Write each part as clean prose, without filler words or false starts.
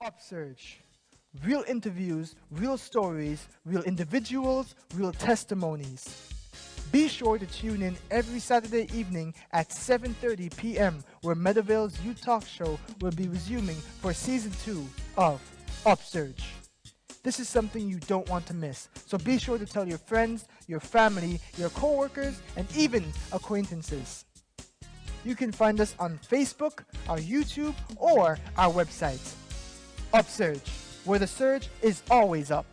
UpSurge. Real interviews, real stories, real individuals, real testimonies. Be sure to tune in every Saturday evening at 7:30 p.m. where Meadowvale's Youth Talk Show will be resuming for Season 2 of UpSurge. This is something you don't want to miss, so be sure to tell your friends, your family, your co-workers, and even acquaintances. You can find us on Facebook, our YouTube, or our website. UpSurge, where the surge is always up.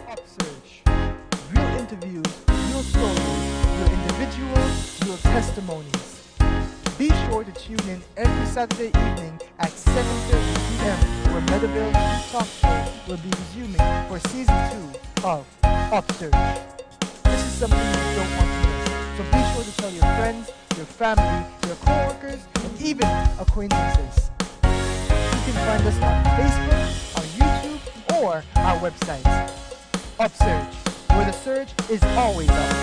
UpSurge. Real interviews, real stories, real individuals, real testimonies. Be sure to tune in every Saturday evening at 7:30 p.m. where Meadowvale Youth Talk Show will be resuming for Season 2 of UpSurge. This is something you don't want to miss, so be sure to tell your friends, your family, your co-workers, and even acquaintances. You can find us on Facebook, on YouTube, or our website. UpSurge, where the surge is always up.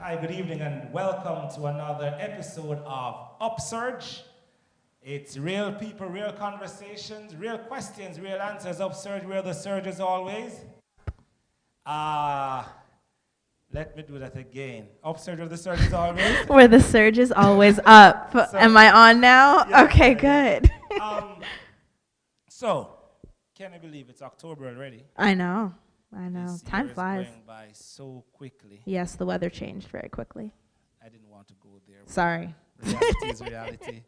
Hi, good evening, and welcome to another episode of UpSurge. It's real people, real conversations, real questions, real answers. UpSurge, where the surge is always. Let me do that again. UpSurge, where the surge is always. Where the surge is always up. So- Am I on now? Yeah, Okay, yeah. good. So, can I believe it's October already? I know. This Time year is flies. going by so quickly. Yes, the weather changed very quickly. I didn't want to go there. Sorry. Reality is reality.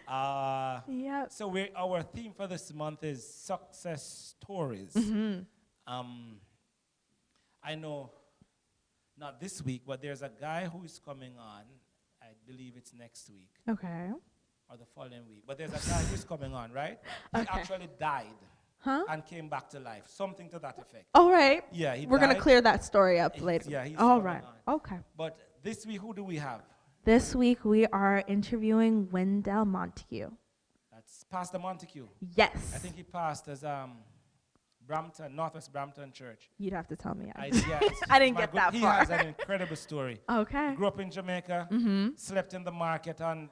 Yep. So our theme for this month is success stories. I know, not this week, but there's a guy who is coming on. I believe it's next week Okay. or the following week. But there's a guy who's coming on, right? He Okay. actually died Huh? and came back to life. Something to that effect. All right. Yeah, he We're going to died. clear that story up He's- later. yeah, he's All coming right. on. Okay. But this week, who do we have? This week we are interviewing Wendell Montague. That's Pastor Montague. Yes. I think he pastors Brampton, Northwest Brampton Church. You'd have to tell me. Yeah, it's I didn't my get good- that He far. has an incredible story. Okay. Grew up in Jamaica, slept in the market on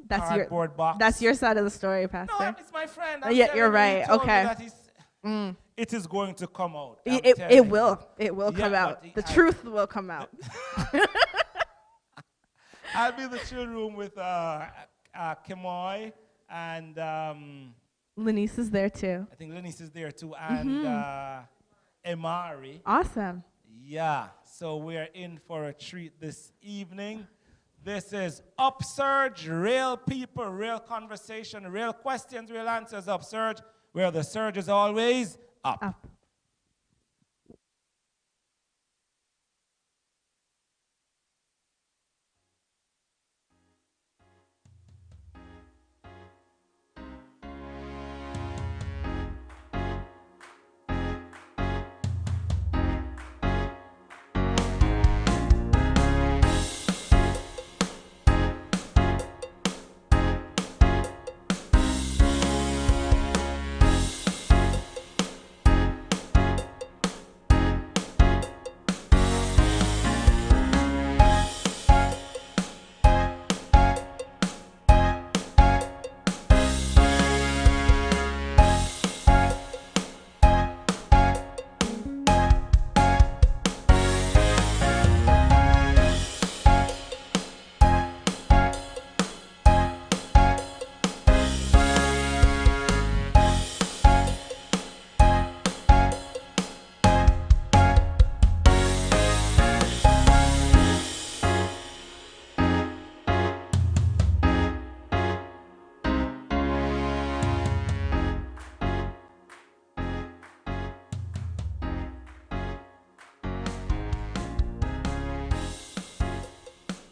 That's your cardboard box. That's your side of the story, Pastor. No, it's my friend. Yeah, telling you're you, he right. told me Okay. that it is going to come out. I'm It telling you. will. It will Yeah, come out. but The truth will come out. I'll be in the chill room with Kemoy and Lenice is there too. I think Lenice is there too, and Emari. Awesome. Yeah, so we're in for a treat this evening. This is UpSurge, real people, real conversation, real questions, real answers. UpSurge, where the surge is always up. Up.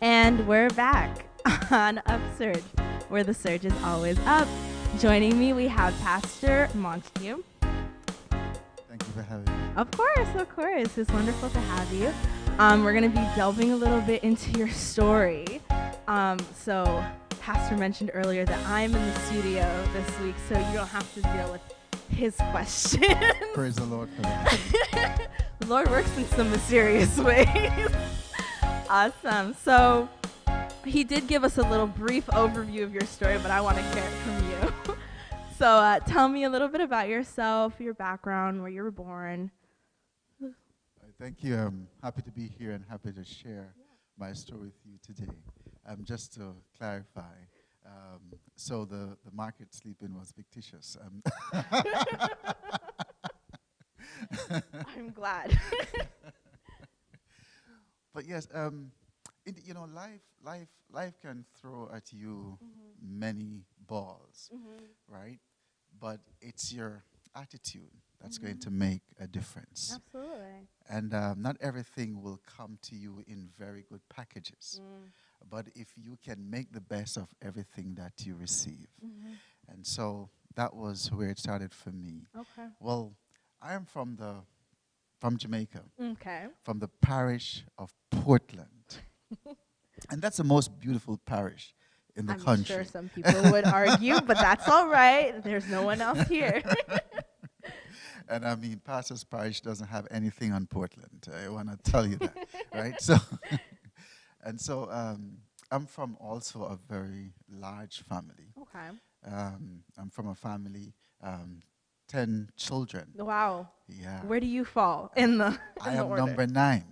And we're back on UpSurge, where the surge is always up. Joining me, we have Pastor Montague. Thank you for having me. Of course. It's wonderful to have you. We're going to be delving a little bit into your story. So Pastor mentioned earlier that I'm in the studio this week, so you don't have to deal with his question. Praise the Lord for that. The Lord works in some mysterious ways. Awesome. So he did give us a little brief overview of your story, but I want to hear it from you. So tell me a little bit about yourself, your background, where you were born. Thank you. I'm happy to be here and happy to share my story with you today. Just to clarify, so the market sleeping was fictitious. I'm glad. But yes, life can throw at you many balls, right? But it's your attitude that's going to make a difference. Absolutely. And not everything will come to you in very good packages. But if you can make the best of everything that you receive. And so that was where it started for me. Okay. Well, I am from Jamaica, Okay. from the parish of Portland. And that's the most beautiful parish in the I'm country. sure some people would argue, but that's all right. There's no one else here. And I mean, Pastor's Parish doesn't have anything on Portland. I want to tell you that, right? So, And so I'm from also a very large family. Okay. I'm from a family, 10 children. Wow. Yeah. Where do you fall in the I in the am order? number 9.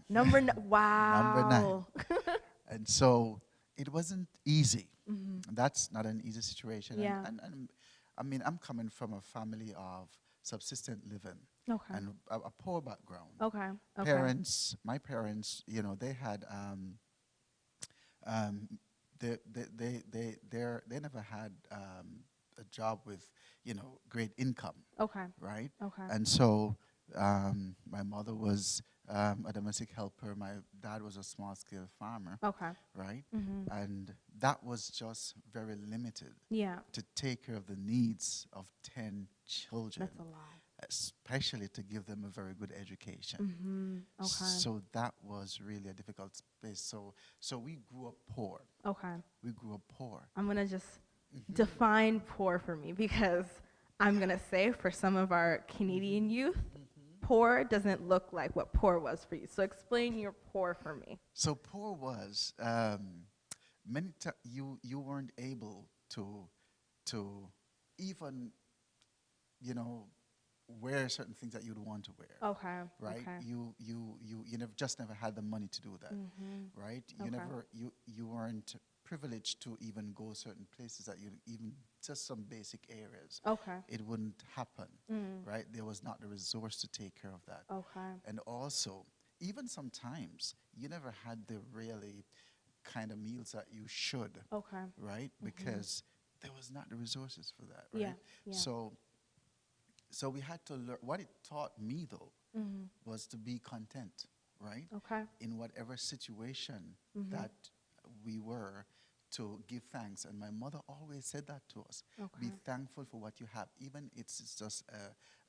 Wow. Number 9. And so it wasn't easy. That's not an easy situation. Yeah. And I mean, I'm coming from a family of subsistent living Okay. and a poor background. Okay. Okay. My parents, you know, they had, they never had a job with, you know, great income, Okay. right? Okay. And so my mother was a domestic helper. My dad was a small-scale farmer, Okay. right? Mhm. And that was just very limited Yeah. to take care of the needs of 10 children, That's a lot. especially to give them a very good education. Mhm. Okay. So that was really a difficult space. So we grew up poor. Okay. We grew up poor. I'm going to just define poor for me, because I'm going to say for some of our Canadian youth, poor doesn't look like what poor was for you. So explain your poor for me. So poor was you weren't able to even, you know, wear certain things that you'd want to wear. Okay. Right? Okay. You never had the money to do that. Right? Okay. You weren't privileged to even go certain places that you even just some basic areas. Okay. It wouldn't happen. Right? There was not the resource to take care of that. Okay. And also, even sometimes you never had the really kind of meals that you should. Okay. Right? Because there was not the resources for that, right? Yeah. Yeah. So we had to learn. What it taught me, though, was to be content, right? Okay. In whatever situation that we were, to give thanks. And my mother always said that to us. Okay. Be thankful for what you have. Even it's just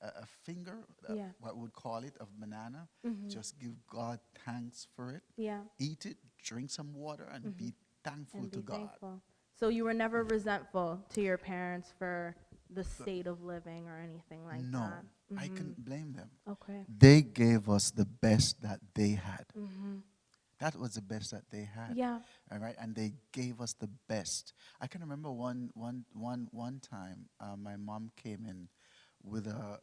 a finger, Yeah. what we would call it, of banana. Just give God thanks for it. Yeah. Eat it, drink some water, and be thankful And to be God. thankful. So you were never resentful to your parents for the state of living or anything like No, that? I couldn't blame them. Okay. They gave us the best that they had. That was the best that they had. Yeah. All right, and they gave us the best. I can remember one time, my mom came in with a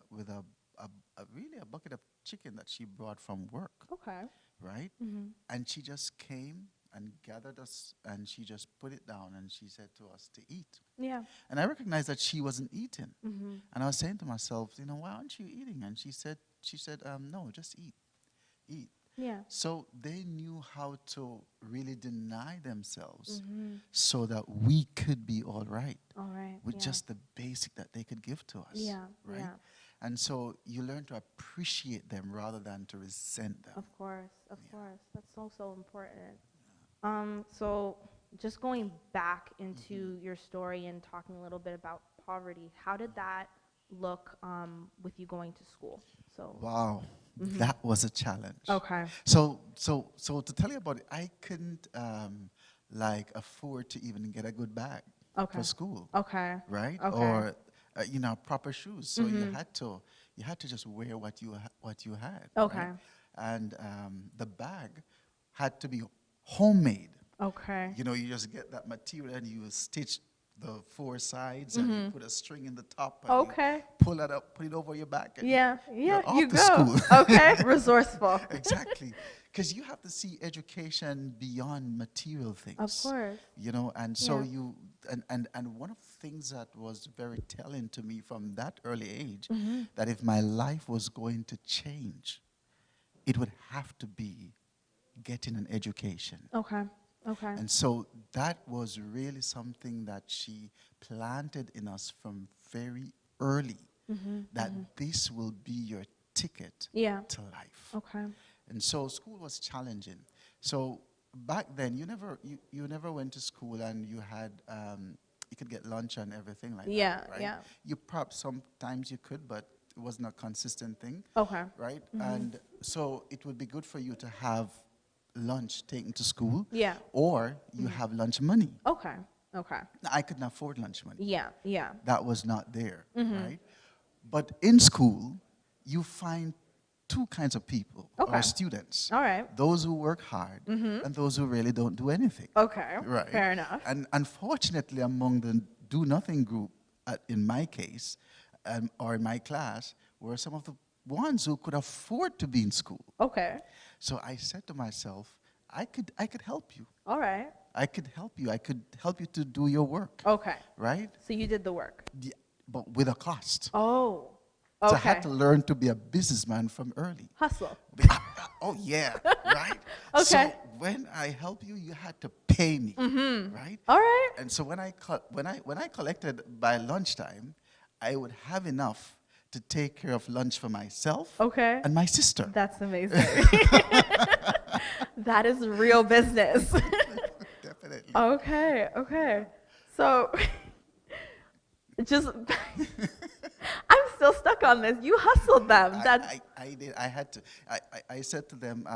really a bucket of chicken that she brought from work. Okay. Right, and she just came and gathered us, and she just put it down, and she said to us to eat. Yeah. And I recognized that she wasn't eating. And I was saying to myself, you know, why aren't you eating? And she said, no, just eat. Yeah. So they knew how to really deny themselves so that we could be all right. All right. With Yeah. just the basic that they could give to us. Yeah. Right? Yeah. And so you learn to appreciate them rather than to resent them. Of course. Of course. That's so important. So just going back into your story and talking a little bit about poverty, how did that look with you going to school? So Wow, that was a challenge. Okay. So to tell you about it, I couldn't afford to even get a good bag for school. Okay. Right? Okay. Or proper shoes. So you had to just wear what you had. Okay. Right? And the bag had to be homemade. Okay. You know, you just get that material and you stitch the 4 sides and you put a string in the top and you pull it up, put it over your back. And Yeah. you're off You to go. school. Okay. Resourceful. Exactly. Because you have to see education beyond material things. Of course. You know, and so Yeah. and one of the things that was very telling to me from that early age, that if my life was going to change, it would have to be getting an education. Okay. Okay. And so that was really something that she planted in us from very early, that this will be your ticket to life. Okay. And so school was challenging. So back then, you never went to school and you had you could get lunch and everything like that, right? Yeah. You perhaps sometimes you could, but it wasn't a consistent thing. Okay. Right? And so it would be good for you to have lunch taken to school. Yeah. Or you have lunch money. Okay. Okay. Now, I couldn't afford lunch money. Yeah. That That was not there, right? But in school, you find two kinds of people, Okay. or students. All right. Those who work hard and those who really don't do anything. Okay. Right. Fair enough. And unfortunately, among the do-nothing group, in my case, or in my class, were some of the ones who could afford to be in school. Okay. So I said to myself, I could help you. All right. I could help you. I could help you to do your work. Okay. Right? So you did the work. Yeah, but with a cost. Oh. So I Okay. had to learn to be a businessman from early. Hustle. Oh yeah, right. Okay. So when I help you, you had to pay me, right? All right. And so when I collected by lunchtime, I would have enough to take care of lunch for myself Okay. and my sister. That's amazing. That is real business. Definitely. Okay. Okay. So just I'm still stuck on this. You hustled them. That's I did. I had to. I said to them,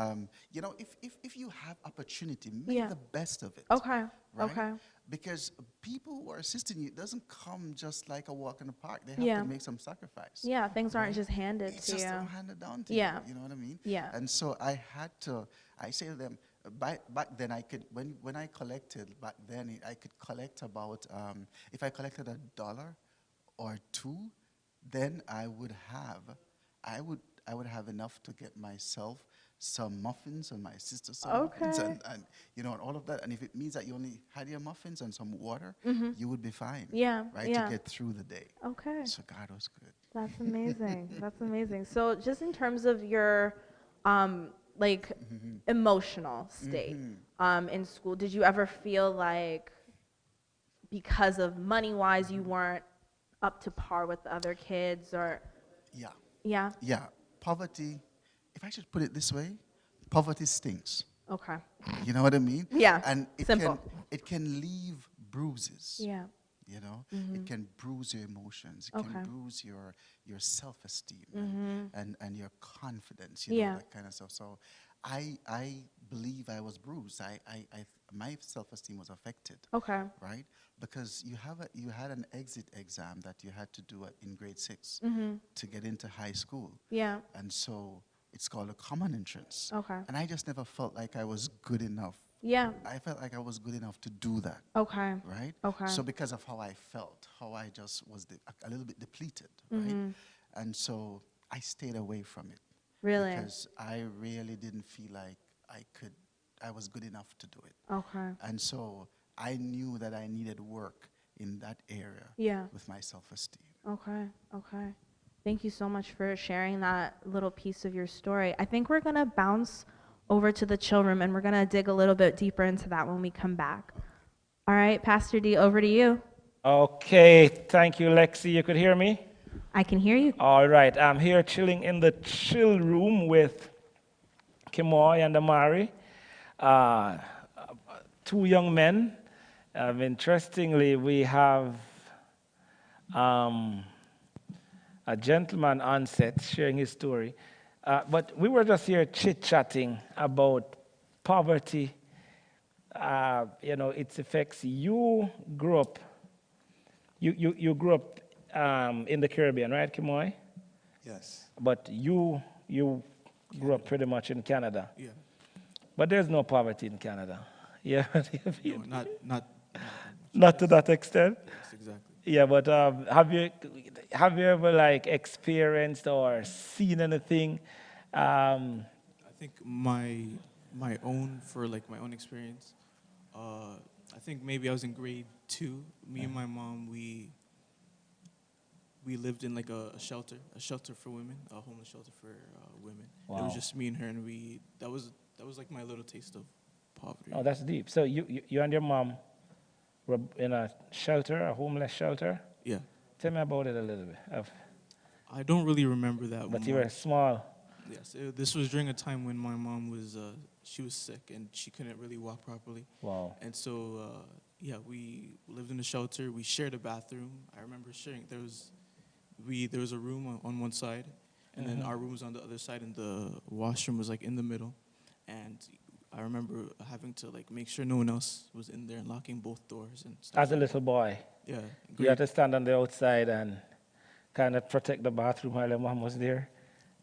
if you have opportunity, make Yeah. the best of it. okay. Right? Okay. Because people who are assisting you, it doesn't come just like a walk in the park. They have Yeah. to make some sacrifice. Yeah, things aren't just handed It's to just you. handed down to Yeah. you. You know what I mean? Yeah. And so I had to. I say to them, back then I could when I collected back then I could collect about if I collected $1 or $2, then I would have enough to get myself some muffins and my sister some muffins Okay. and and all of that. And if it means that you only had your muffins and some water, you would be fine. Yeah, Right? yeah. To get through the day. Okay. So God was good. That's amazing. That's amazing. So just in terms of your like emotional state in school, did you ever feel like because of money wise you weren't up to par with the other kids or Yeah. yeah? Yeah. Poverty, if I should put it this way, poverty stinks. Okay. You know what I mean? Yeah, And simple. it can leave bruises. Yeah. You know, it can bruise your emotions. It Okay. can bruise your self-esteem and your confidence. You Yeah. know, that kind of stuff. So, I believe I was bruised. My self-esteem was affected. Okay. Right, because you had an exit exam that you had to do in grade 6 to get into high school. Yeah. And so it's called a common entrance. Okay. And I just never felt like I was good enough. Yeah. I felt like I was good enough to do that. Okay. Right? Okay. So because of how I felt, how I just was a little bit depleted, right? And so I stayed away from it. Really? Because I really didn't feel like I was good enough to do it. Okay. And so I knew that I needed work in that area Yeah. with my self-esteem. Okay. Okay. Thank you so much for sharing that little piece of your story. I think we're going to bounce over to the chill room and we're going to dig a little bit deeper into that when we come back. All right, Pastor D, over to you. Okay, thank you, Lexi. You could hear me? I can hear you. All right, I'm here chilling in the chill room with Kimoy and Amari, two young men. Interestingly, we have a gentleman on set sharing his story. But we were just here chit-chatting about poverty, its effects. You grew up in the Caribbean, right, Kimoy? Yes. But you grew up pretty much in Canada. Yeah. But there's no poverty in Canada. Yeah. No, not Not to that extent. yes, exactly. Yeah, but have you ever like experienced or seen anything? I think my own experience. I think maybe I was in grade 2. Me and my mom, we lived in like a shelter for women, a homeless shelter for women. Wow. It was just me and her, and that was like my little taste of poverty. Oh, that's deep. So you and your mom were in a shelter, a homeless shelter? Yeah. Tell me about it a little bit. I don't really remember that. But much. you were small. Yes, this was during a time when my mom was she was sick and she couldn't really walk properly. Wow. And so we lived in a shelter. We shared a bathroom. I remember sharing. There was a room on one side, and then our room was on the other side, and the washroom was like in the middle. And I remember having to like make sure no one else was in there and locking both doors and stuff. As a little boy, Yeah. you had to stand on the outside and kind of protect the bathroom while your mom was there.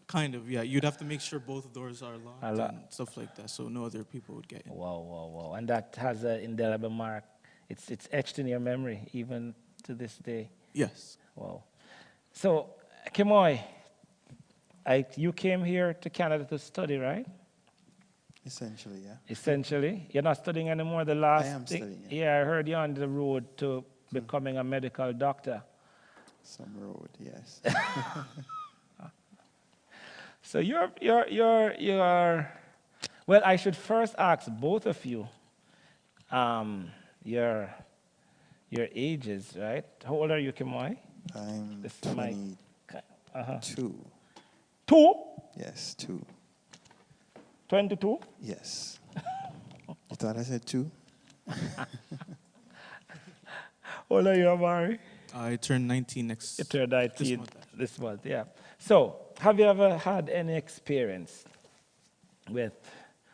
Kind of, yeah. You'd have to make sure both doors are A locked lot. and stuff like that, so no other people would get in. Wow, wow, wow. And that has an indelible mark. It's etched in your memory, even to this day. Yes. Wow. So, Kimoy, you came here to Canada to study, right? Essentially, yeah. Essentially. You're not studying anymore. The I last am thing. studying, Yeah, I heard you're on the road to becoming a medical doctor. Some road, yes. So you're. Well, I should first ask both of you, um, your your ages, right? How old are you, Kimoy? I'm This is my 22. two, Yes, 2. 22. Yes. You thought I said 2? How old are you, Amari? I turned 19 next You turned 19 this month. Actually. this month, yeah. So, have you ever had any experience with,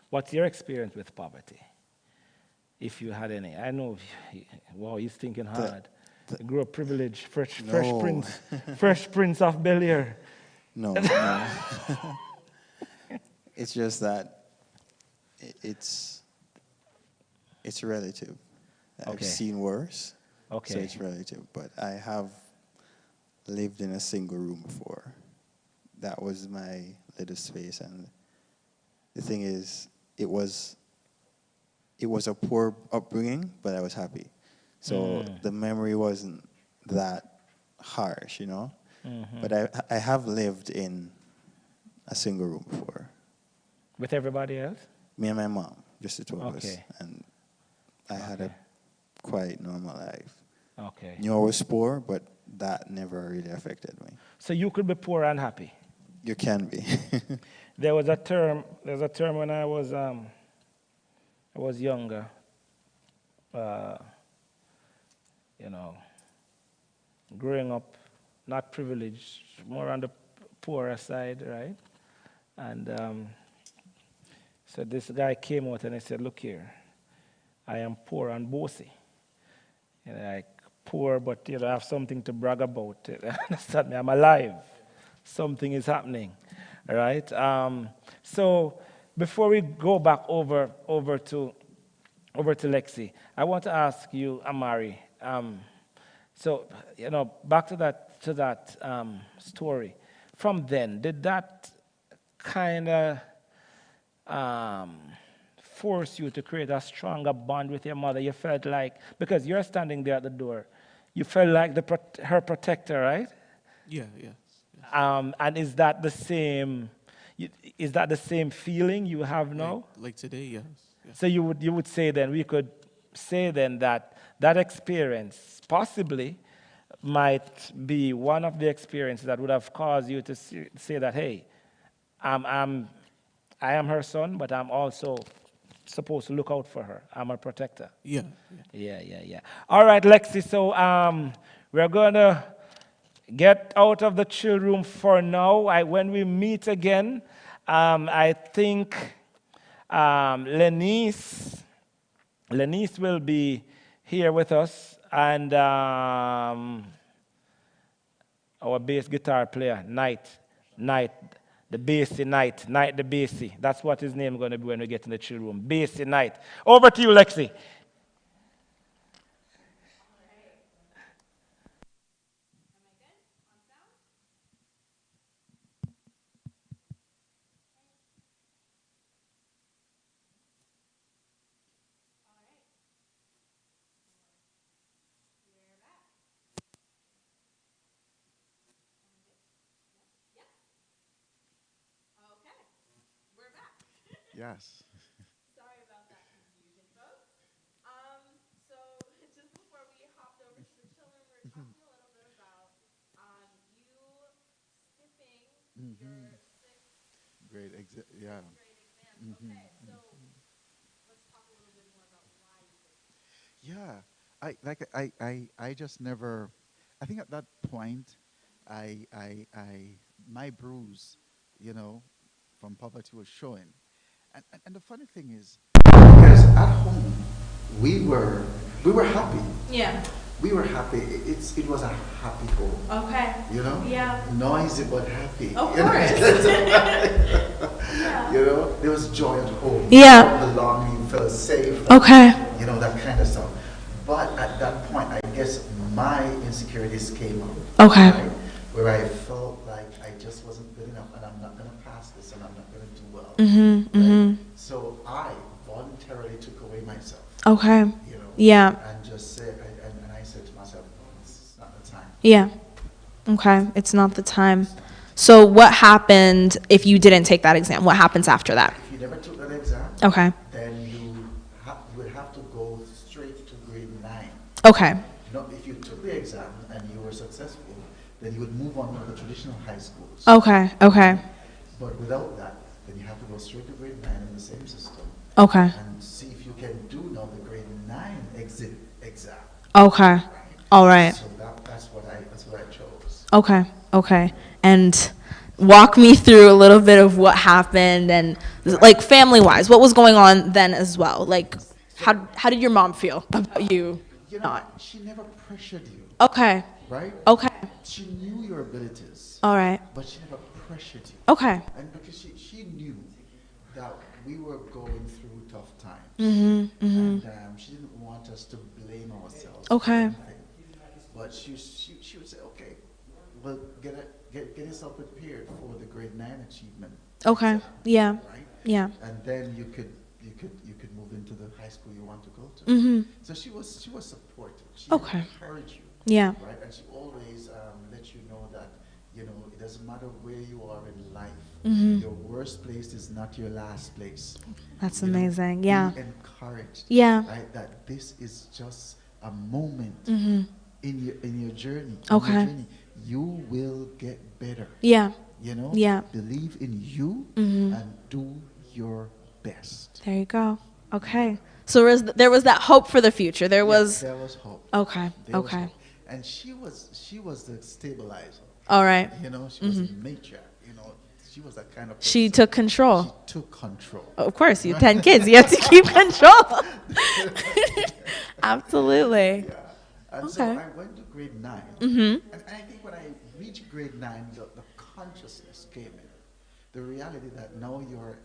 what's your experience with poverty? If you had any. I know, wow, he's thinking hard. You grew up privileged, fresh No. prince, fresh prince of Bel-Air. No, no. It's just that it's relative. I've Okay. seen worse, so Okay. it's relative. But I have lived in a single room before. That was my little space, and the thing is, it was a poor upbringing, but I was happy. So the memory wasn't that harsh, you know. But I have lived in a single room before. With everybody else? Me and my mom, just the two of us, Okay. and I had a quite normal life. Okay. Knew I was poor, but that never really affected me. So you could be poor and happy. You can be. There's a term when I was younger, you know, growing up, not privileged, more on the poorer side, right? And so this guy came out and he said, look here, I am poor and bossy. And like, poor, but I have something to brag about. Understand me? I'm alive. Something is happening, right? So before we go back over to Lexi, I want to ask you, Amari. So back to that story. From then, did that kind of force you to create a stronger bond with your mother? You felt like, because you're standing there at the door, you felt like her protector, right? Yeah, yes. And is that the same? Is that the same feeling you have now? Like today, yes. Yeah. So you would say then, we could say then that experience possibly might be one of the experiences that would have caused you to say that, hey, I am her son, but I'm also supposed to look out for her. I'm a protector. Yeah. Yeah. All right, Lexi. So we're going to get out of the chill room for now. When we meet again, I think Lenice will be here with us, and our bass guitar player, Knight, the Bassy Knight the Bassy. That's what his name is going to be when we get in the chill room. Bassy Knight. Over to you, Lexi. Yes. Sorry about that confusion, folks. So just before we hopped over to the children, we were talking a little bit about you skipping your Great. Yeah. grade exams. Okay, so let's talk a little bit more about why you did that. Yeah. I just never. I think at that point, my bruise, from poverty was showing. And the funny thing is, because at home we were happy. Yeah. we were happy. It was a happy home. Okay. You know? Yeah. Noisy but happy. Of you know? course. You know, there was joy at home. Yeah. Belonging, felt safe. Okay. You know, that kind of stuff. But at that point, I guess my insecurities came up. Okay. Right? Where I felt like I just wasn't good enough, and I'm not going to pass this, and I'm not going to do well. Right? So I voluntarily took away myself. Okay. You know. Yeah. And just said, and I said to myself, this is not the time. Yeah. Okay. It's not the time. So what happened if you didn't take that exam? What happens after that? If you never took that exam, Okay. then you would have to go straight to grade 9. Okay. You know, if you took the exam and you were successful, then you would move on to the traditional high schools. Okay. Okay. But without that, then you have to go straight to grade 9 in the same system Okay. and see if you can do now the grade 9 exit exam. Okay. All right. So that's what I chose. Okay. Okay. And walk me through a little bit of what happened and like family-wise, what was going on then as well? Like how did your mom feel about you? You know, she never pressured you, Okay. right? Okay. She knew your abilities, All right. but she never pressured you. Okay. And because she knew that we were going through tough times. And she didn't want us to blame ourselves. Okay. For anything. But she would say, okay, well, get yourself prepared for the grade 9 achievement. Okay. exam, Yeah. Right? Yeah. And then you could move into the high school you want to go to. So she was supportive. She Okay. encouraged you. Yeah. Right? And she always let you know that, you know, it doesn't matter where you are in life. Your worst place is not your last place. That's You know, amazing. Yeah. Be encouraged. Yeah. Right? That this is just a moment in your journey. in Okay. your journey. You will get better. Yeah. You know? Yeah. Believe in you and do your best. There you go. Okay. So there was that hope for the future. There Yes, was there was hope. Okay. There was Okay. hope. And she was the stabilizer. All right. You know, she was a matriarch. You know, she was that kind of person. She took control. She took control. Of course, you 10 kids. You have to keep control. Absolutely. Yeah. And Okay. so I went to grade 9. And I think when I reached grade 9, the consciousness came in. The reality that now you're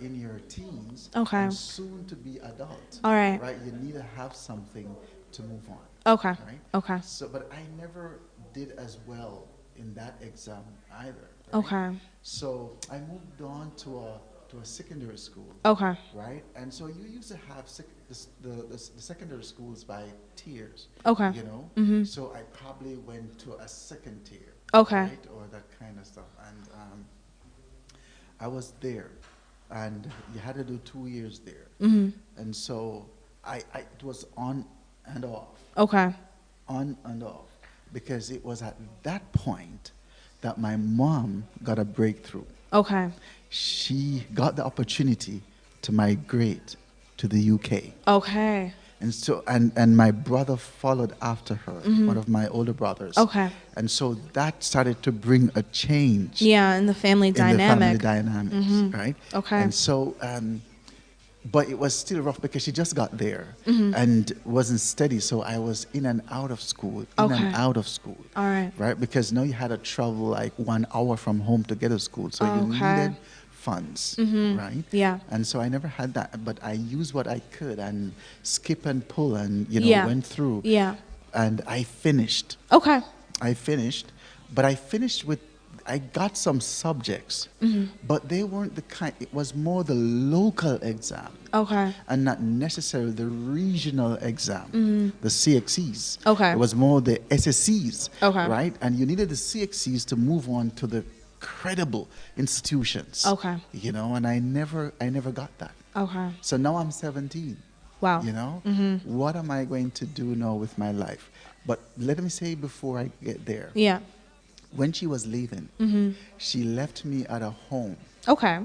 in your teens Okay. and soon to be adult. All right. Right? You need to have something to move on. Okay. Right? Okay. So, but I never did as well in that exam either. Right? Okay. So I moved on to a secondary school. Okay. Right? And so you used to have the secondary schools by tiers. Okay. You know? So I probably went to a second tier. Okay. Right? Or that kind of stuff. And I was there. And you had to do 2 years there. And so it was on and off. Okay. On and off. Because it was at that point that my mom got a breakthrough. Okay. She got the opportunity to migrate to the UK. Okay. And so and my brother followed after her, one of my older brothers. Okay. And so that started to bring a change Yeah, in the family in the dynamic. family dynamics, right? Okay. And so but it was still rough because she just got there and wasn't steady. So I was in and out of school, Okay. out of school. All right. Right? Because now you had to travel like 1 hour from home to get to school. So you Okay. needed funds, right? Yeah. And so I never had that, but I used what I could and skip and pull and, you know, Yeah. went through. Yeah. And I finished. Okay. But I finished with, I got some subjects, but they weren't the kind, it was more the local exam Okay. and not necessarily the regional exam, the CXCs. Okay. It was more the SSCs, Okay. right? And you needed the CXCs to move on to the credible institutions. Okay. You know, and I never got that. Okay. So now I'm 17. Wow. You know, what am I going to do now with my life? But let me say before I get there, Yeah. when she was leaving, she left me at a home Okay.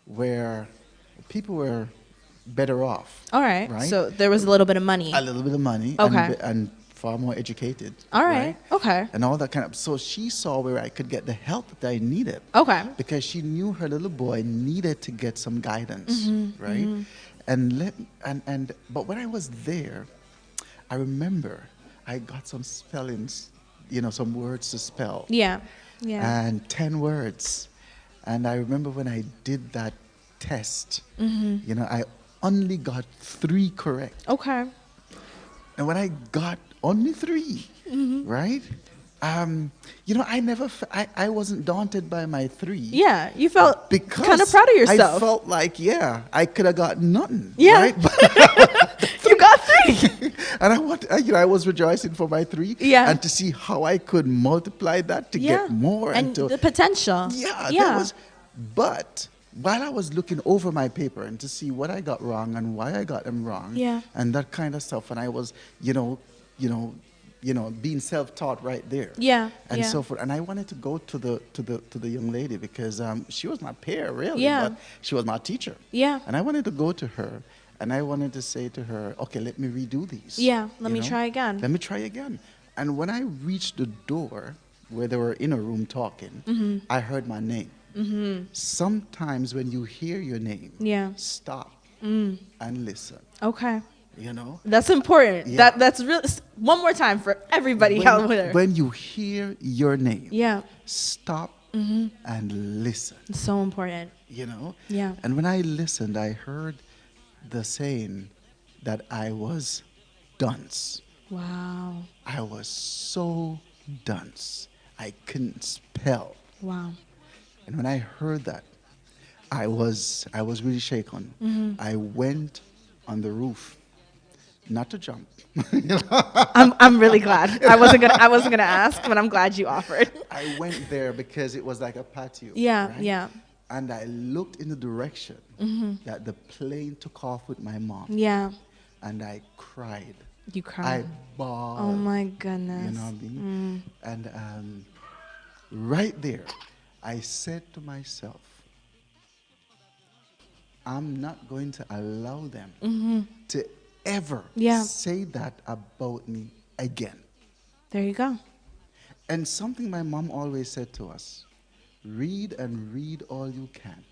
where people were better off. All right. Right? So there was a little bit of money. A little bit of money Okay. and far more educated. All right. Okay. And all that kind of. So she saw where I could get the help that I needed. Okay. Because she knew her little boy needed to get some guidance, right? But when I was there, I remember I got some spellings, some words to spell. Yeah. Yeah. And 10 words. And I remember when I did that test, I only got 3 correct. Okay. And when I got only 3, right? I wasn't daunted by my 3. Yeah, you felt because kind of proud of yourself. I felt like, I could have got nothing. Yeah. Right? You got 3. And I was rejoicing for my 3. Yeah. And to see how I could multiply that to get more. And to, the potential. Yeah. But while I was looking over my paper and to see what I got wrong and why I got them wrong. And that kind of stuff. And I was, being self-taught right there. Yeah. And so forth. And I wanted to go to the young lady because she was my peer, really. Yeah. But she was my teacher. Yeah. And I wanted to go to her and I wanted to say to her, okay, let me redo these. Yeah. Let me try again. Let me try again. And when I reached the door where they were in a room talking, I heard my name. Sometimes when you hear your name, stop and listen. Okay. That's important. Yeah. That's really one more time for everybody out there. When you hear your name, stop and listen. It's so important. Yeah. And when I listened, I heard the saying that I was dunce. Wow. I was so dunce. I couldn't spell. Wow. And when I heard that, I was really shaken. I went on the roof. Not to jump. I'm really glad. I wasn't gonna ask, but I'm glad you offered. I went there because it was like a patio. Yeah, right? yeah. And I looked in the direction that the plane took off with my mom. Yeah. And I cried. You cried. I bawled. Oh my goodness. You know what I mean? And right there, I said to myself, I'm not going to allow them to ever say that about me again. There you go. And something my mom always said to us, read and read all you can,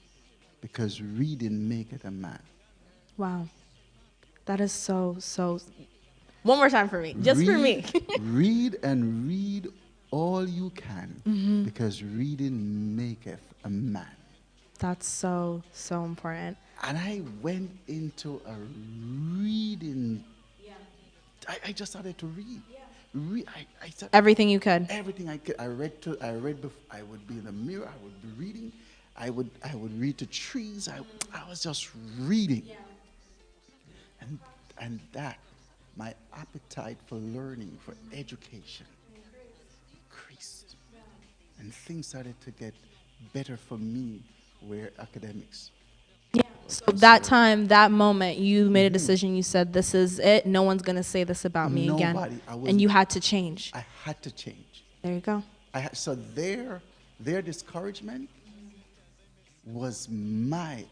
because reading maketh a man. Wow. That is so. One more time for me, just for me. Read and read all you can, because reading maketh a man. That's so important. And I went into a reading. Yeah. I just started to read. Yeah. I everything you could. Everything I could. I read before. I would be in the mirror. I would be reading. I would read to trees. I was just reading. Yeah. And that, my appetite for learning, for education, increased. Yeah. And things started to get better for me where academics. Yeah. So that time, that moment, you made a decision. You said, this is it. No one's going to say this about me again. And you had to change. I had to change. There you go. So their discouragement was my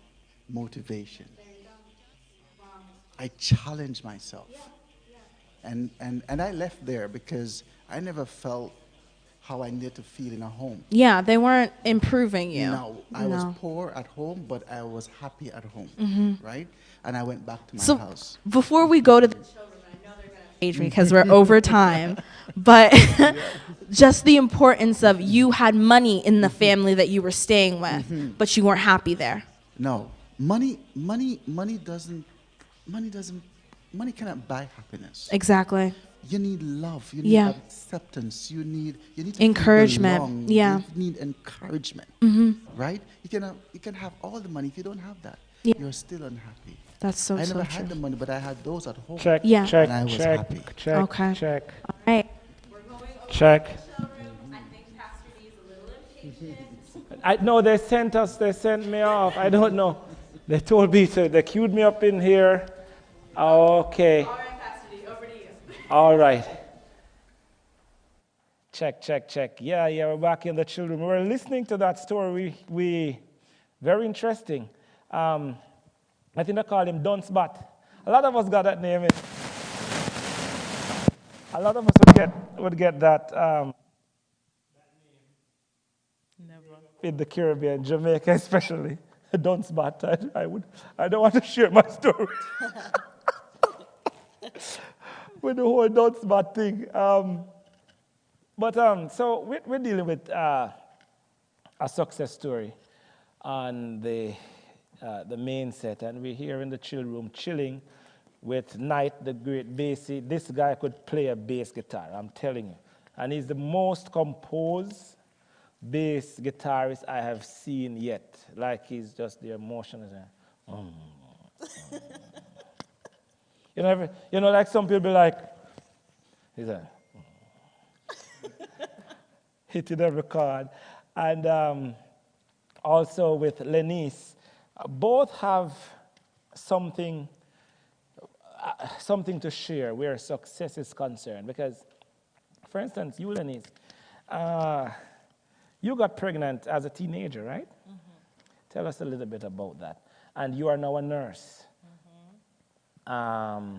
motivation. There you go. Wow. I challenged myself. Yeah. And I left there because I never felt how I needed to feel in a home. Yeah, they weren't improving you. No, I was poor at home, but I was happy at home, right? And I went back to my house. Before we go to the children, I know they're going to age me because we're over time, but just the importance of you had money in the family that you were staying with, but you weren't happy there. No, money cannot buy happiness. Exactly. You need love. You need acceptance. You need encouragement. You need encouragement. Right? You can have all the money. If you don't have that, you're still unhappy. That's so true. I never had the money, but I had those at home. Check. Yeah. Check. And I was check. happy. Check. Okay. Check. All right. We're going over check. The showroom. I think Pastor D is a little impatient. I know they sent me off. I don't know. They told me they queued me up in here. Okay. All right, Pastor D, over to you. All right. Check. Yeah, we're back in the children. We were listening to that story. We very interesting. I think I call him Dunsbat. A lot of us got that name. A lot of us would get that name. Never. In the Caribbean, Jamaica especially. Dunsbat. I don't want to share my story. with the whole dance bad thing. So we're dealing with a success story on the main set, and we're here in the chill room chilling with Knight, the great bassy. This guy could play a bass guitar, I'm telling you. And he's the most composed bass guitarist I have seen yet. Like he's just the emotion is like some people be like, he's like, hitting every chord. And also with Lenice, both have something to share where success is concerned. Because, for instance, you, Lenice, you got pregnant as a teenager, right? Mm-hmm. Tell us a little bit about that. And you are now a nurse. Mm-hmm.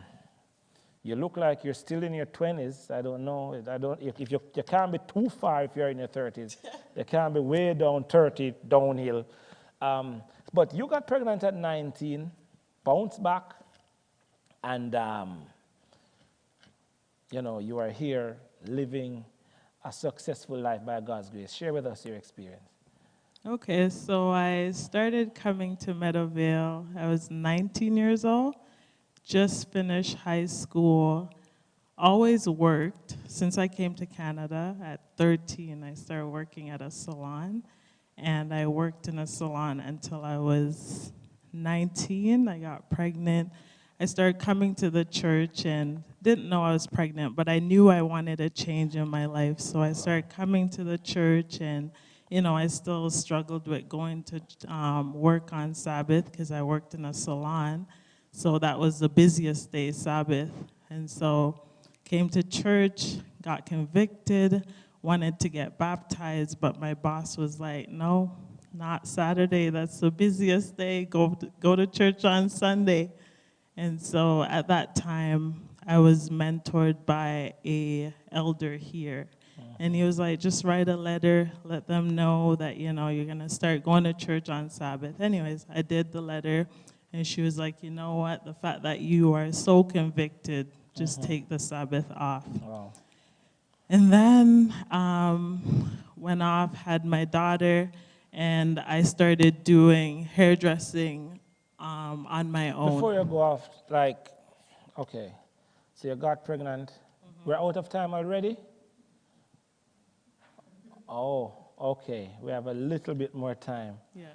You look like you're still in your 20s. I don't know. If you can't be too far if you're in your 30s. You can't be way down 30 downhill. But you got pregnant at 19, bounced back, and you are here living a successful life by God's grace. Share with us your experience. Okay, so I started coming to Meadowvale. I was 19 years old, just finished high school, always worked. Since I came to Canada at 13, I started working at a salon, and I worked in a salon until I was 19. I got pregnant. I started coming to the church and didn't know I was pregnant, but I knew I wanted a change in my life. So I started coming to the church, and I still struggled with going to work on Sabbath because I worked in a salon. So that was the busiest day, Sabbath. And so came to church, got convicted, wanted to get baptized, but my boss was like, no, not Saturday. That's the busiest day. Go to church on Sunday. And so at that time, I was mentored by an elder here. And he was like, just write a letter, let them know that, you're going to start going to church on Sabbath. Anyways, I did the letter, and she was like, you know what, the fact that you are so convicted, just take the Sabbath off. Wow. And then went off, had my daughter, and I started doing hairdressing on my own. Before you go off, okay, so you got pregnant. Mm-hmm. We're out of time already? Oh, okay. We have a little bit more time. Yes.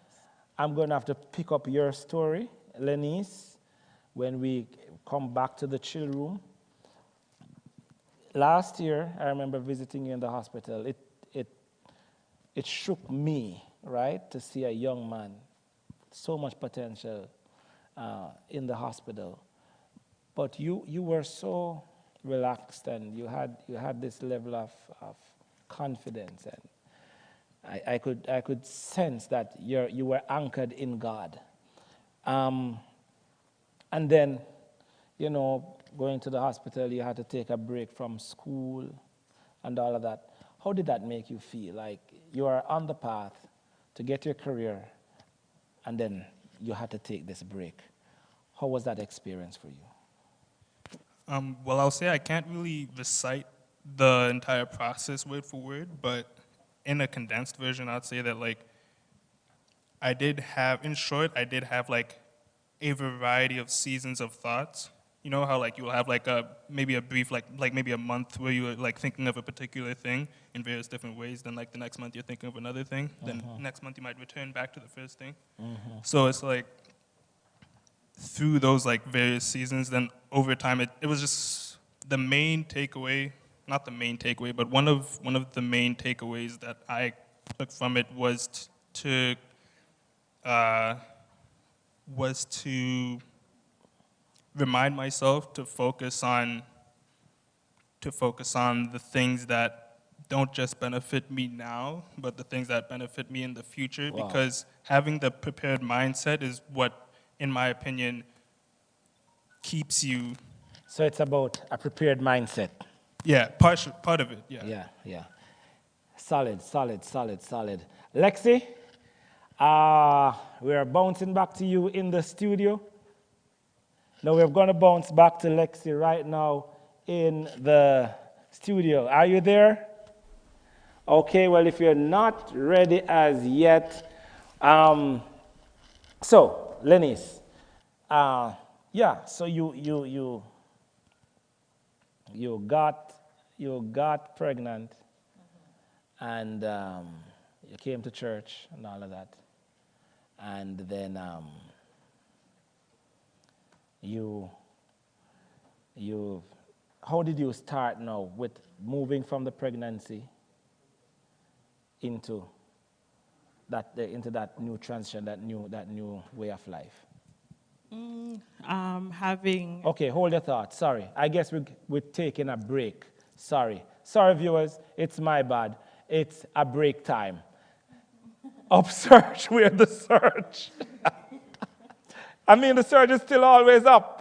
I'm going to have to pick up your story, Lenice, when we come back to the chill room. Last year, I remember visiting you in the hospital. It shook me, right, to see a young man, so much potential in the hospital. But you were so relaxed, and you had this level of confidence, and I could sense that you were anchored in God. And then, going to the hospital, you had to take a break from school and all of that. How did that make you feel? Like you are on the path to get your career, and then you had to take this break. How was that experience for you? Well, I'll say I can't really recite the entire process word for word, but in a condensed version, I'd say that I did have a variety of seasons of thoughts. You know how you'll have maybe a brief maybe a month where you're thinking of a particular thing in various different ways. Then the next month you're thinking of another thing. Then next month you might return back to the first thing. So it's through those various seasons. Then over time it was just the main takeaway. Not the main takeaway, but one of the main takeaways that I took from it was to remind myself to focus on the things that don't just benefit me now, but the things that benefit me in the future. Wow. Because having the prepared mindset is what, in my opinion, keeps you. So it's about a prepared mindset. Yeah, part of it, yeah. Yeah. Solid. Lexi, we're bouncing back to you in the studio. Now we're going to bounce back to Lexi right now in the studio. Are you there? Okay, well, if you're not ready as yet, so, Lennis, yeah, so you got pregnant, and you came to church and all of that, and then you how did you start now with moving from the pregnancy into that new transition, that new way of life? Having Okay, hold your thought. Sorry, I guess we're taking a break. Sorry, viewers, it's my bad. It's a break time. UpSurge, we're the surge. I mean, the surge is still always up.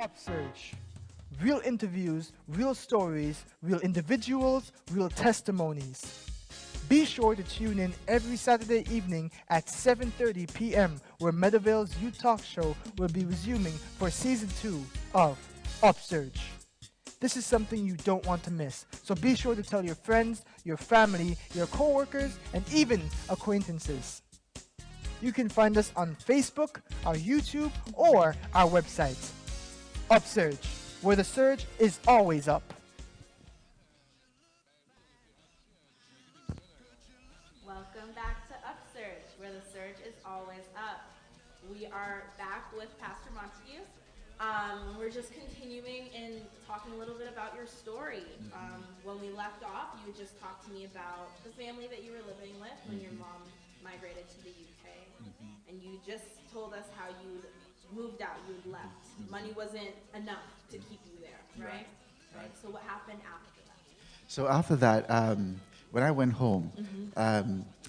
UpSurge. Real interviews, real stories, real individuals, real testimonies. Be sure to tune in every Saturday evening at 7:30 p.m. where Meadowvale's Youth Talk Show will be resuming for Season 2 of UpSurge. This is something you don't want to miss, so be sure to tell your friends, your family, your coworkers, and even acquaintances. You can find us on Facebook, our YouTube, or our website. UpSurge, where the surge is always up. Welcome back to UpSurge, where the surge is always up. We are back with Pastor Montague. We're just continuing and talking a little bit about your story. When we left off, you just talked to me about the family that you were living with when your mom migrated to the UK. And you just told us how you'd moved out, you'd left. Money wasn't enough to keep you there, right? So what happened after that? So after that, when I went home,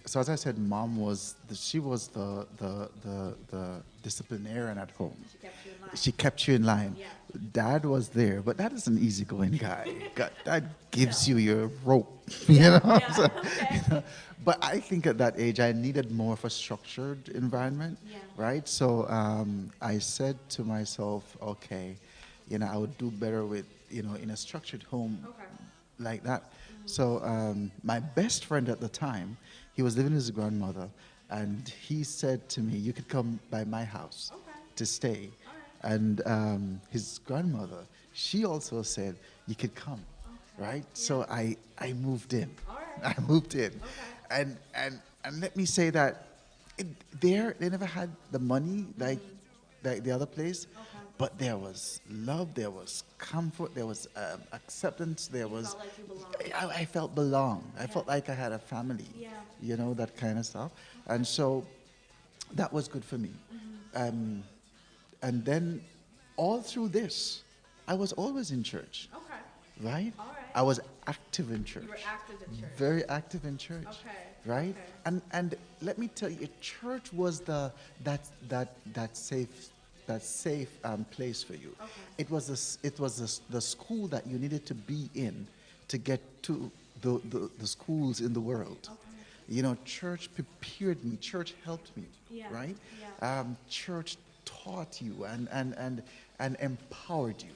so as I said, Mom was she was the disciplinarian at home. She kept you in line. She kept you in line. Yeah. Dad was there, but Dad is an easygoing guy. Dad gives you your rope, you know. Yeah, So, okay. you know. But I think at that age, I needed more of a structured environment, right? So I said to myself, okay, you know, I would do better with, you know, in a structured home like that. So my best friend at the time, he was living with his grandmother, and he said to me, you could come by my house to stay. And his grandmother, she also said, you could come, right? So I moved in. I moved in. And let me say that they never had the money like the other place, but there was love, there was comfort, there was acceptance, there was... Felt like you belonged. I felt belong. I felt like I had a family, you know, that kind of stuff. And so that was good for me. And then all through this, I was always in church, right? All right. I was active in church. You were active in church. Very active in church, right? Okay. And let me tell you, church was that safe place for you. It was the school that you needed to be in to get to the schools in the world. You know, church prepared me. Church helped me, right? Church taught you and empowered you.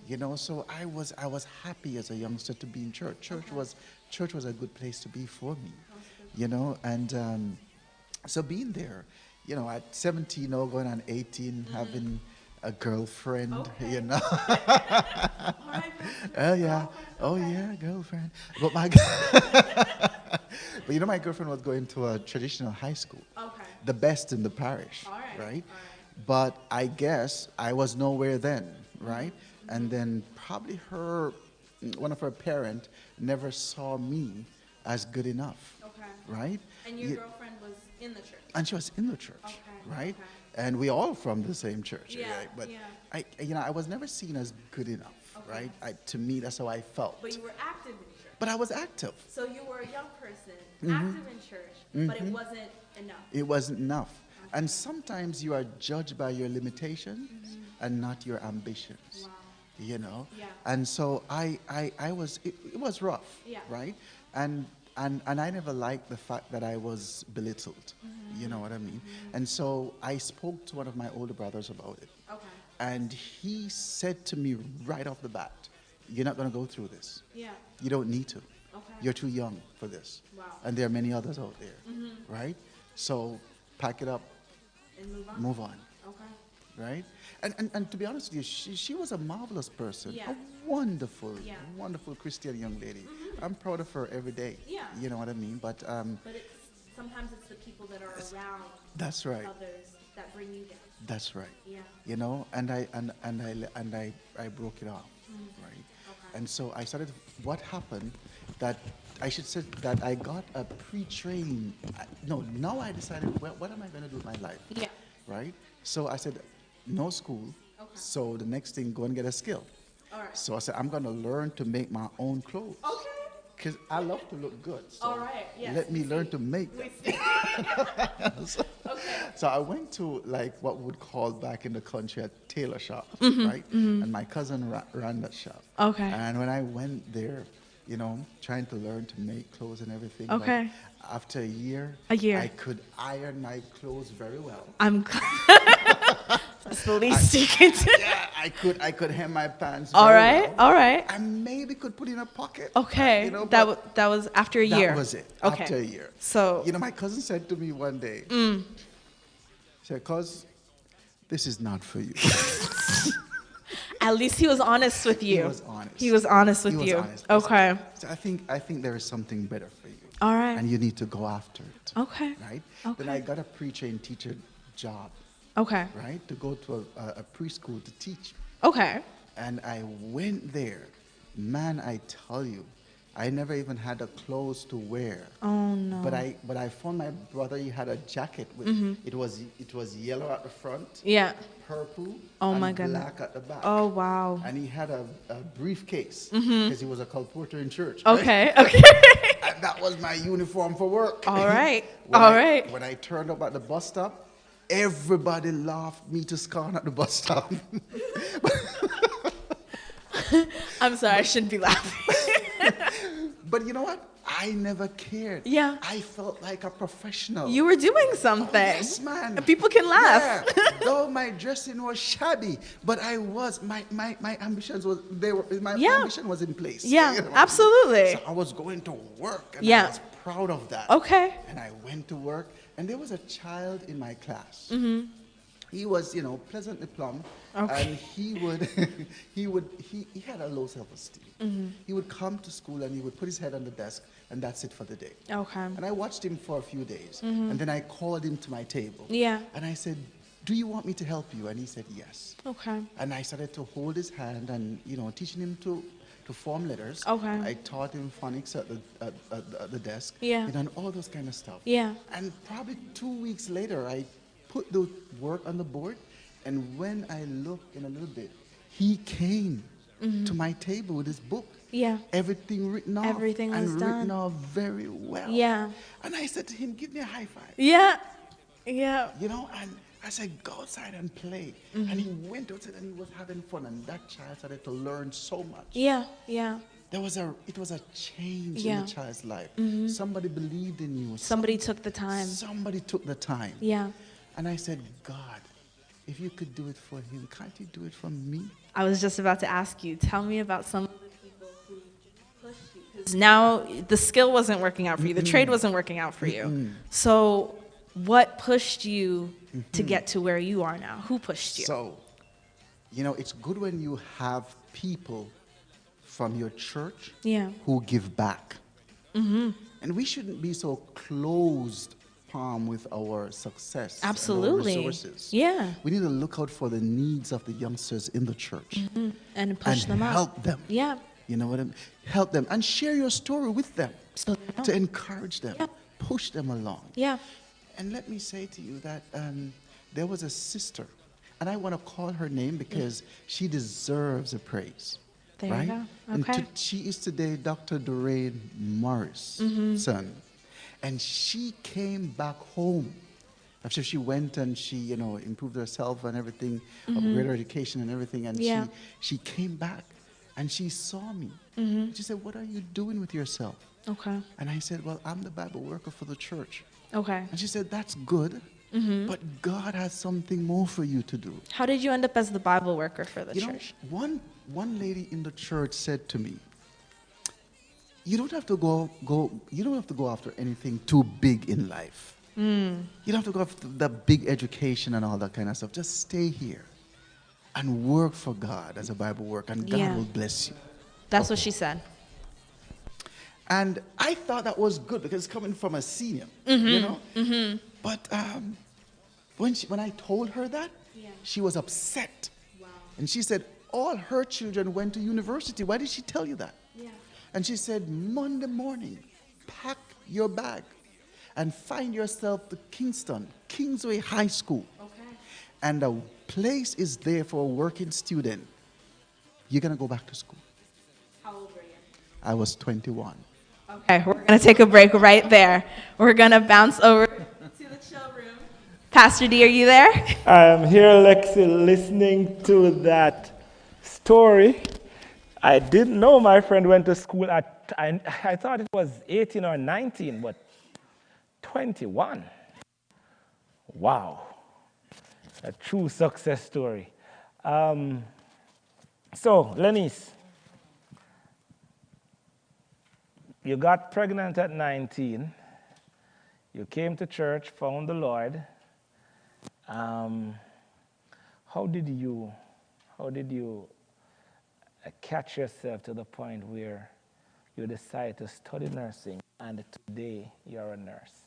You know, so I was happy as a youngster to be in church. Church was a good place to be for me. you know, and so being there, you know, at 17, oh, going on 18, having a girlfriend, you know. Oh yeah, oh yeah, girlfriend. But my, but you know, my girlfriend was going to a traditional high school, the best in the parish, right? But I guess I was nowhere then, right? And then probably one of her parents never saw me as good enough, right? And your girlfriend was in the church? And she was in the church, right? And we all from the same church, right? But I was never seen as good enough, right? To me, that's how I felt. But you were active in church. But I was active. So you were a young person, active in church, but it wasn't enough. It wasn't enough. And sometimes you are judged by your limitations and not your ambitions. You know? Yeah. And so I was, it was rough, right? And I never liked the fact that I was belittled. You know what I mean? And so I spoke to one of my older brothers about it. And he said to me right off the bat, you're not going to go through this. Yeah. You don't need to. You're too young for this. Wow. And there are many others out there, right? So pack it up, And move on, Okay. right? And to be honest with you, she was a marvelous person, Yeah. a wonderful, wonderful Christian young lady. I'm proud of her every day. Yeah. You know what I mean? But sometimes it's the people that are around that's right. others that bring you down. That's right. Yeah. You know, and I broke it off, right? And so I started. What happened? That I should say that I got a pre-trained. No, now I decided what am I going to do with my life? Yeah. Right. So I said, no school. So the next thing, go and get a skill. All right. So I said, I'm going to learn to make my own clothes. Okay. Because I love to look good. So All right. Yes. let me learn to make them. So I went to like what we would call back in the country a tailor shop, right? And my cousin ran that shop. Okay. And when I went there, you know, trying to learn to make clothes and everything. Okay. Like, after a year, I could iron my clothes very well. That's the least you can do. Yeah, I could hem my pants. All very right. well. All right. I maybe could put in a pocket. Okay. You know, that was after a year. That was it. Okay. After a year. So. You know, my cousin said to me one day, she said, "Cuz, this is not for you." At least he was honest with you. He was honest. He was honest with He was you. honest. Okay. So I think there is something better for you. All right. And you need to go after it. Okay. Right? Okay. Then I got a pre-trained teacher job. Okay. Right? To go to a preschool to teach. Okay. And I went there. Man, I tell you, I never even had a clothes to wear. Oh no. But I found my brother, he had a jacket with it was yellow at the front. Yeah. Purple. Oh and my goodness. black at the back. Oh wow. And he had a briefcase because he was a colporteur in church. Okay. Right? Okay. And that was my uniform for work. All right. When When I turned up at the bus stop, everybody laughed me to scorn at the bus stop. I'm sorry, I shouldn't be laughing. But you know what? I never cared. Yeah. I felt like a professional. You were doing something. Oh, yes, man. And people can laugh. Yeah. Though my dressing was shabby, but I was my ambitions was ambition was in place. Yeah, You know? absolutely. So I was going to work, and Yeah. I was proud of that. Okay. And I went to work, and there was a child in my class. Mm-hmm. He was, pleasantly plump, Okay. and he had a low self-esteem. Mm-hmm. He would come to school and he would put his head on the desk, and that's it for the day. Okay. And I watched him for a few days, and then I called him to my table. Yeah. And I said, "Do you want me to help you?" And he said, "Yes." Okay. And I started to hold his hand and teaching him to form letters. Okay. I taught him phonics at the desk. Yeah. And all those kind of stuff. Yeah. And probably 2 weeks later, I put the work on the board, and when I looked in a little bit, he came to my table with his book. Yeah. Everything written off. Everything was and done. written off very well. Yeah. And I said to him, "Give me a high five." Yeah. Yeah. And I said, "Go outside and play." And he went outside and he was having fun, and that child started to learn so much. Yeah. Yeah. It was a change Yeah. in the child's life. Somebody believed in you. Somebody took the time. Somebody took the time. Yeah. And I said, "God, if you could do it for him, can't you do it for me?" I was just about to ask you, tell me about some of the people who pushed you, because now the skill wasn't working out for you, the trade wasn't working out for you. So what pushed you to get to where you are now? Who pushed you? So, you know, it's good when you have people from your church who give back. And we shouldn't be so closed palm with our success. Absolutely. And our resources. Yeah. We need to look out for the needs of the youngsters in the church. And push them out. Help them. Yeah. You know what I mean? Help them and share your story with them So they know. to encourage them, push them along. Yeah. And let me say to you that there was a sister, and I want to call her name because she deserves a praise. There right? you go. And Okay. she is today Dr. Doreen Morris' son. And she came back home. After she went and she, you know, improved herself and everything, upgraded her education and everything, and she came back and she saw me. She said, "What are you doing with yourself?" Okay. And I said, "Well, I'm the Bible worker for the church." Okay. And she said, "That's good, but God has something more for you to do." How did you end up as the Bible worker for the You know, church? one lady in the church said to me, "You don't have to you don't have to go after anything too big in life. You don't have to go after the big education and all that kind of stuff. Just stay here and work for God as a Bible worker, and God will bless you." That's what she said. And I thought that was good because it's coming from a senior, you know. But when I told her that, she was upset. And she said, all her children went to university. Why did she tell you that? And she said, Monday morning, pack your bag and find yourself to Kingsway High School. And a place is there for a working student. You're going to go back to school. How old were you? I was 21. Okay, we're going to take a break right there. We're going to bounce over to the chill room. Pastor D, are you there? I'm here, Lexi, listening to that story. I didn't know my friend went to school at, I thought it was 18 or 19, but 21. Wow. A true success story. So, Lenice, you got pregnant at 19. You came to church, found the Lord. How did you catch yourself to the point where you decided to study nursing and today you're a nurse?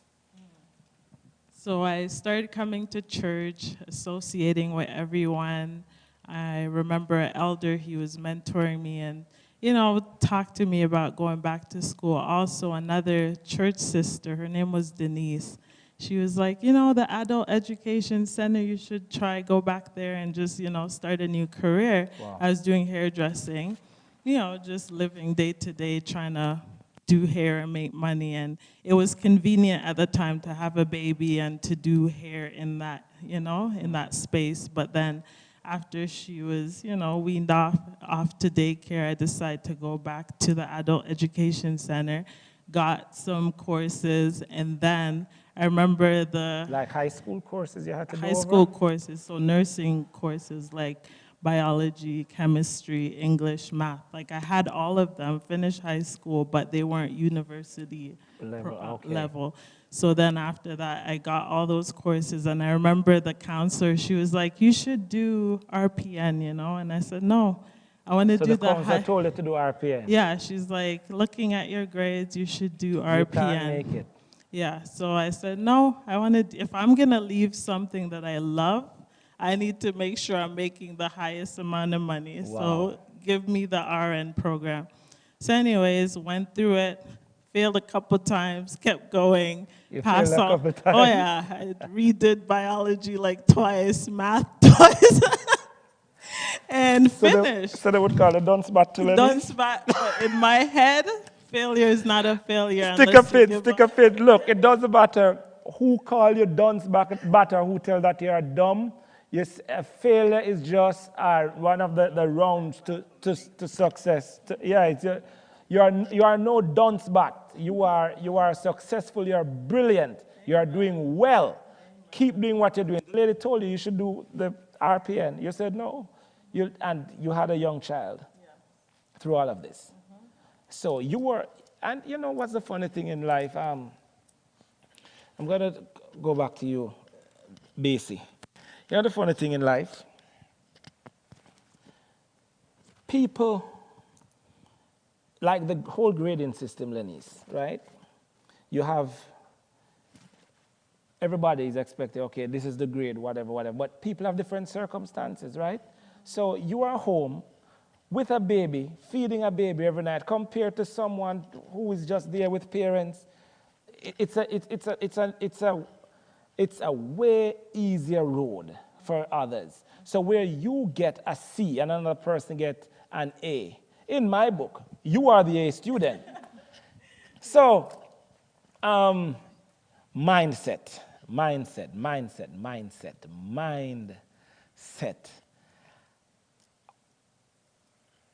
So I started coming to church, associating with everyone. I remember an elder, he was mentoring me and, you know, talked to me about going back to school. Also, another church sister, her name was Denise. She was like, you know, the adult education center, you should go back there and just, you know, start a new career. Wow. I was doing hairdressing, you know, just living day to day, trying to do hair and make money. And it was convenient at the time to have a baby and to do hair in that, you know, in that space. But then after she was, you know, weaned off to daycare, I decided to go back to the adult education center, got some courses, and then I remember Like high school courses you had to go over? high school courses, so nursing courses like biology, chemistry, English, math. Like I had all of them, finished high school, but they weren't university level. So then after that, I got all those courses, and I remember the counselor, she was like, you should do RPN, you know? And I said, no, I want to do the counselor told you to do RPN? Yeah, she's like, looking at your grades, you should do RPN. You can't make it. Yeah, so I said, no, if I'm going to leave something that I love, I need to make sure I'm making the highest amount of money. Wow. So give me the RN program. So anyways, went through it, failed a couple times, kept going. You failed a couple times? Oh yeah, I redid biology like twice, math twice, and finished. So they would call it dunce bat to Dunce bat, but in my head, failure is not a failure. Stick a pin. Look, it doesn't matter who call you dunce batter, who tell that you're dumb. Yes, a failure is just one of the rounds to success. You are no dunce bat. You are successful. You are brilliant. You are doing well. Keep doing what you're doing. The lady told you should do the RPN. You said no. You had a young child through all of this. So you were And you know what's the funny thing in life? I'm going to go back to you, Basie. You know the funny thing in life? People, like the whole grading system, Lenise, right? You have, everybody is expecting, okay, this is the grade, whatever, whatever. But people have different circumstances, right? So you are home with a baby, feeding a baby every night, compared to someone who is just there with parents. It's a way easier road for others. So where you get a C and another person get an A, in my book, you are the A student. So, mindset.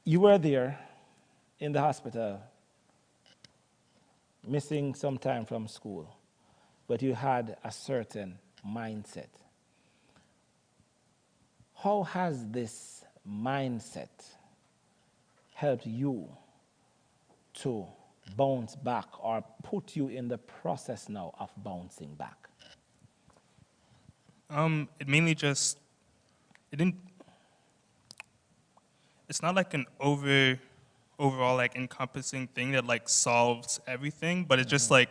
You were there in the hospital, missing some time from school, but you had a certain mindset. How has this mindset helped you to bounce back or put you in the process now of bouncing back? It mainly just, it's not like an overall like encompassing thing that like solves everything, but it's just like,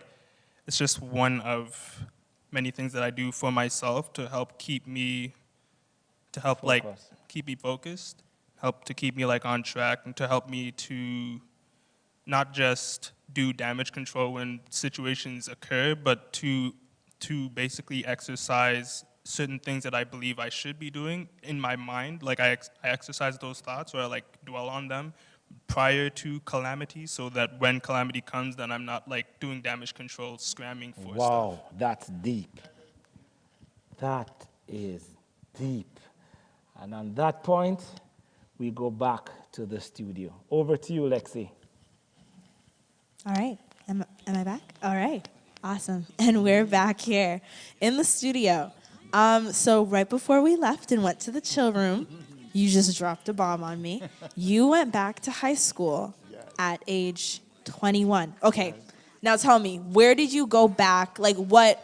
it's just one of many things that I do for myself to help keep me, like keep me focused, help to keep me like on track, and to help me to not just do damage control when situations occur, but to basically exercise certain things that I believe I should be doing in my mind. Like I exercise those thoughts, or I like dwell on them prior to calamity, so that when calamity comes, then I'm not like doing damage control, scramming for stuff. Wow, that's deep. That is deep. And on that point, we go back to the studio. Over to you, Lexi. All right. Am I back? All right. Awesome. And we're back here in the studio. So right before we left and went to the chill room, you just dropped a bomb on me. You went back to high school at age 21. Okay. Now tell me, where did you go back? Like what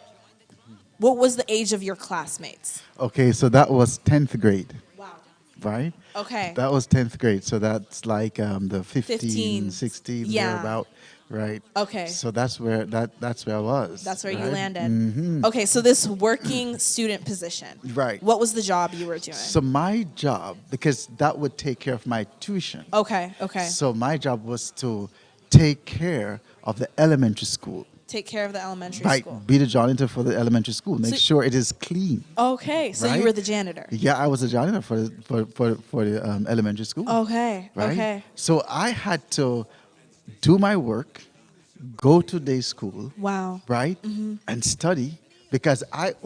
was the age of your classmates? Okay, so that was 10th grade. Wow. Right? Okay. That was 10th grade, so that's like the 15, 16, yeah. thereabout, right? Okay. So that's where I was. That's where right? you landed. Mm-hmm. Okay, so this working student position. Right. What was the job you were doing? So my job, because that would take care of my tuition. Okay. So my job was to take care of the elementary school. Take care of the elementary school. Right, be the janitor for the elementary school. Make sure it is clean. Okay, so you were the janitor. Yeah, I was a janitor for the elementary school. Okay, right? Okay. So I had to do my work, go to day school. Wow. Right, and study, because I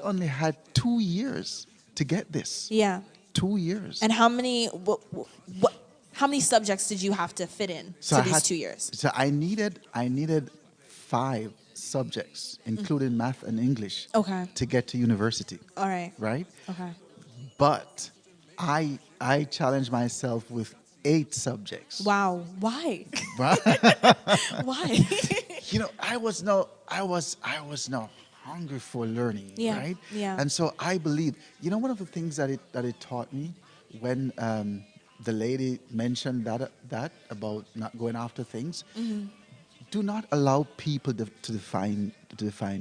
only had 2 years to get this. Yeah. 2 years. And how many how many subjects did you have to fit in to these 2 years? So I needed 5 subjects, including math and English, to get to university. All right. Right? Okay. But I challenged myself with 8 subjects. Wow. Why? Why? You know, I was no hungry for learning, right? Yeah. And so I believe, you know, one of the things that it taught me when the lady mentioned that about not going after things. Do not allow people to define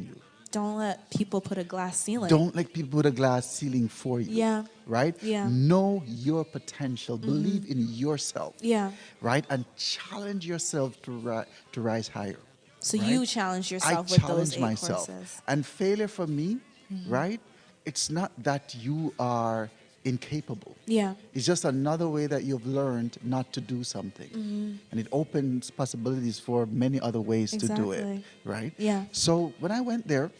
you. Don't let people put a glass ceiling. Don't let people put a glass ceiling for you. Yeah. Right? Yeah. Know your potential. Believe in yourself. Yeah. Right? And challenge yourself to rise higher. So right? you challenge yourself with those 8 myself. courses. And failure for me, right? It's not that you are incapable. Yeah. It's just another way that you've learned not to do something. And it opens possibilities for many other ways to do it. Right? Yeah. So when I went there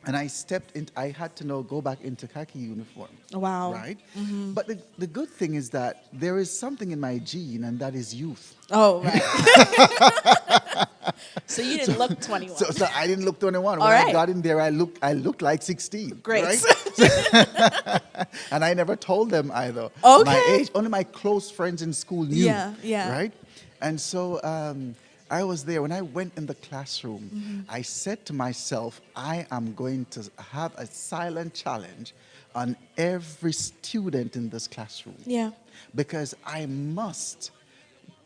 and I stepped in, I had to go back into khaki uniform. Wow. Right? But the good thing is that there is something in my gene, and that is youth. Oh, right. So you didn't look 21. So I didn't look 21. All When right. I got in there, I looked like 16. Great. Right? And I never told them either. Okay. My age, only my close friends in school knew. Yeah, yeah. Right? And so I was there. When I went in the classroom, I said to myself, I am going to have a silent challenge on every student in this classroom. Yeah. Because I must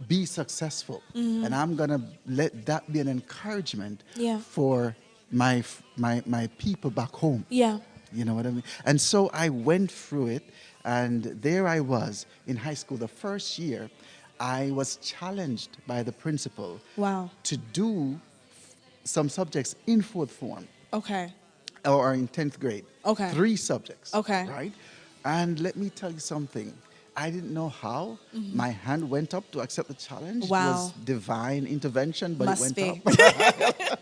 be successful. And I'm going to let that be an encouragement Yeah. for my people back home. Yeah. You know what I mean? And so I went through it, and there I was in high school. The first year, I was challenged by the principal Wow. to do some subjects in fourth form Okay. or in 10th grade. Okay. 3 subjects. Okay. Right? And let me tell you something. I didn't know how. My hand went up to accept the challenge. Wow. It was divine intervention, but Must it went be. up.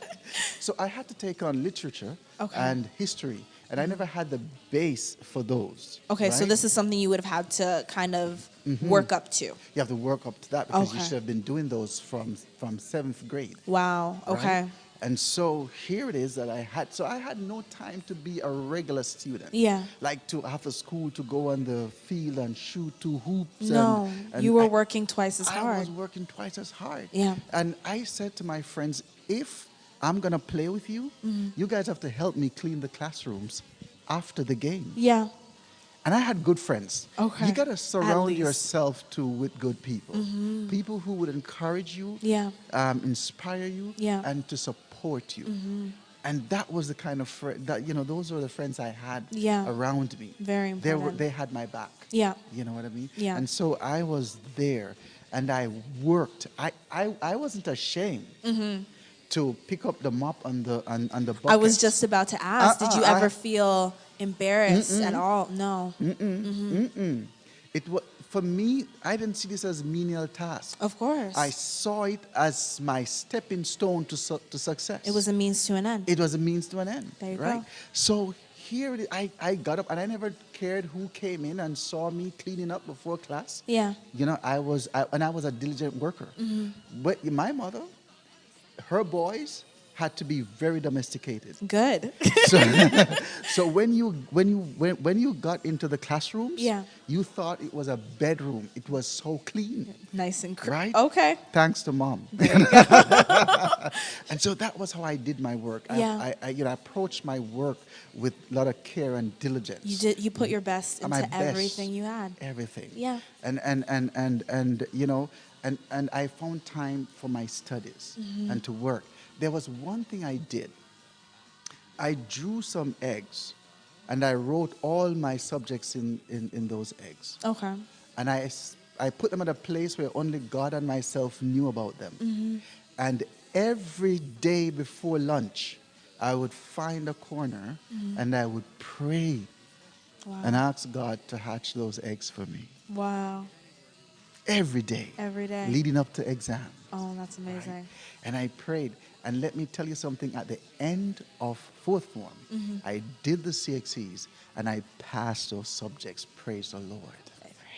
So I had to take on literature Okay. and history. And I never had the base for those. Okay, so right? this is something you would have had to kind of work up to. You have to work up to that because you Okay. should have been doing those from 7th grade. Wow. right? Okay. And so here it is that I had no time to be a regular student. Yeah. Like to after school to go on the field and shoot 2 hoops. No, and you were I- working twice as I hard. was working twice as hard. Yeah. And I said to my friends, if I'm going to play with you, you guys have to help me clean the classrooms after the game. Yeah. And I had good friends. Okay. You got to surround least. yourself with good people. People who would encourage you, Yeah. inspire you, Yeah. and to support you. And that was the kind of those were the friends I had Yeah. around me. Very important. They had my back. Yeah. You know what I mean? Yeah. And so I was there, and I worked. I wasn't ashamed to pick up the mop on the bucket. I was just about to ask, did you I- ever feel embarrassed at all? No. It was for me. I didn't see this as menial task. Of course. I saw it as my stepping stone to success. It was a means to an end. It was a means to an end. There you right? go. So here it is. I got up, and I never cared who came in and saw me cleaning up before class. Yeah. You know, I was a diligent worker. But my mother, her boys had to be very domesticated. Good. So when you got into the classrooms, Yeah. you thought it was a bedroom. It was so clean. Nice and Right? Okay. Thanks to mom. And so that was how I did my work. Yeah. I approached my work with a lot of care and diligence. You put your best My into best. everything you had. Everything. Yeah. And I found time for my studies and to work. There was one thing I did. I drew some eggs, and I wrote all my subjects in those eggs. Okay. And I put them at a place where only God and myself knew about them. And every day before lunch, I would find a corner and I would pray and ask God to hatch those eggs for me. Wow. Every day. Every day. Leading up to exam. Oh, that's amazing. And I prayed. And let me tell you something, at the end of 4th form, I did the CXCs and I passed those subjects. Praise the Lord.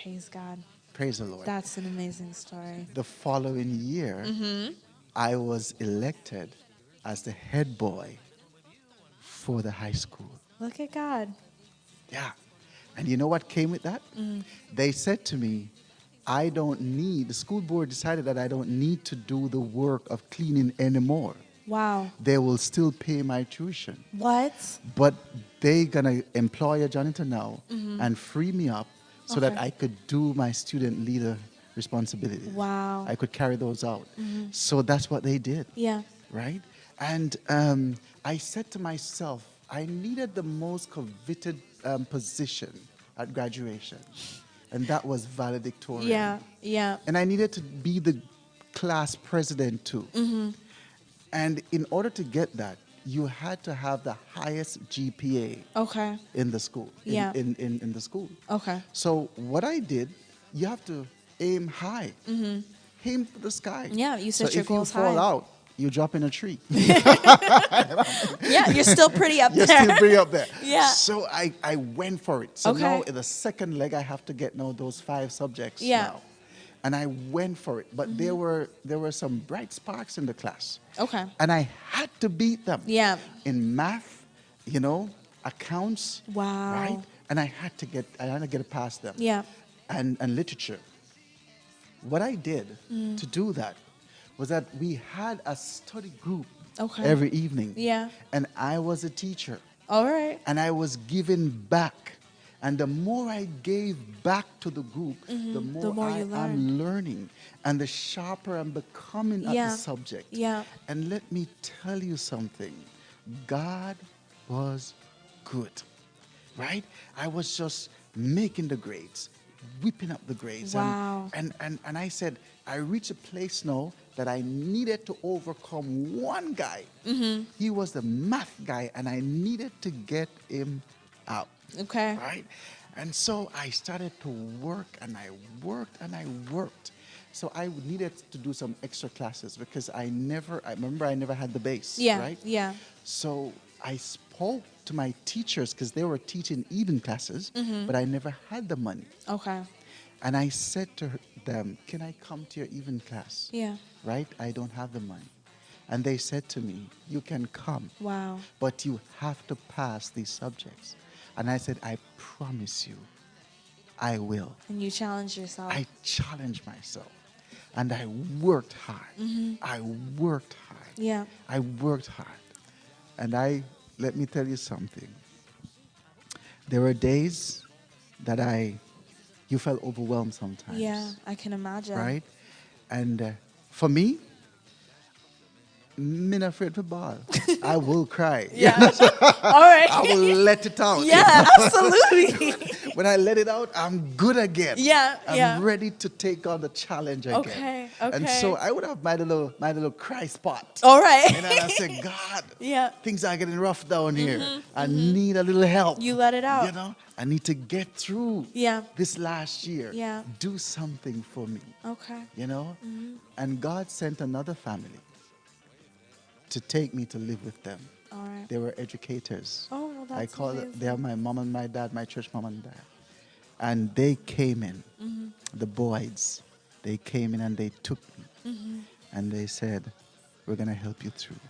Praise God. Praise the Lord. That's an amazing story. The following year, I was elected as the head boy for the high school. Look at God. Yeah. And you know what came with that? They said to me, the school board decided that I don't need to do the work of cleaning anymore. Wow. They will still pay my tuition. What? But they're going to employ a janitor now and free me up so that Okay. I could do my student leader responsibilities. Wow. I could carry those out. So that's what they did. Yeah. Right? And I said to myself, I needed the most coveted position at graduation. And that was valedictorian. Yeah. Yeah. And I needed to be the class president too. And in order to get that, you had to have the highest GPA Okay. in the school. Yeah. In the school. Okay. So what I did, you have to aim high. Aim for the sky. Yeah, you set so your if goals you fall high. out, you drop in a tree. Yeah, you're still pretty up You're there. still pretty up there. Yeah. So I went for it. So Okay. now in the second leg, I have to get now those 5 subjects Yeah. now. And I went for it. But there were some bright sparks in the class. Okay. And I had to beat them. Yeah. In math, accounts. Wow. Right? And I had to get past them. Yeah. And literature. What I did to do that was that we had a study group Okay. every evening. Yeah. And I was a teacher. All right. And I was giving back. And the more I gave back to the group, the more I am learning. And the sharper I'm becoming at the subject. Yeah. And let me tell you something. God was good. Right? I was just making the grades, whipping up the grades. Wow. And I said, I reached a place now that I needed to overcome one guy. Mm-hmm. He was the math guy, and I needed to get him out. Okay. Right? And so I started to work, and I worked, and I worked. So I needed to do some extra classes because I remember I never had the base. Yeah. Right? Yeah. So I spoke to my teachers because they were teaching evening classes, but I never had the money. Okay. And I said to them, can I come to your evening class? Yeah. Right? I don't have the money. And they said to me, you can come. Wow. But you have to pass these subjects. And I said, I promise you, I will. And you challenged yourself. I challenged myself. And I worked hard. I worked hard. Yeah. I worked hard. And let me tell you something. There were days that you felt overwhelmed sometimes. Yeah, I can imagine. Right? And for me, I'm not afraid to ball. I will cry. Yeah. All right. I will let it out. Yeah, absolutely. When I let it out, I'm good again. Yeah, I'm ready to take on the challenge again. Okay. And so I would have my little cry spot. All right. And I say, God, Yeah. things are getting rough down here. I need a little help. You let it out. You know, I need to get through this last year. Yeah. Do something for me. Okay. You know? And God sent another family to take me to live with them. All right. They were educators. Oh, well, that's I call amazing. it, they are my mom and my dad, my church mom and dad. And they came in, the Boyds. They came in and they took me. And they said, we're going to help you through.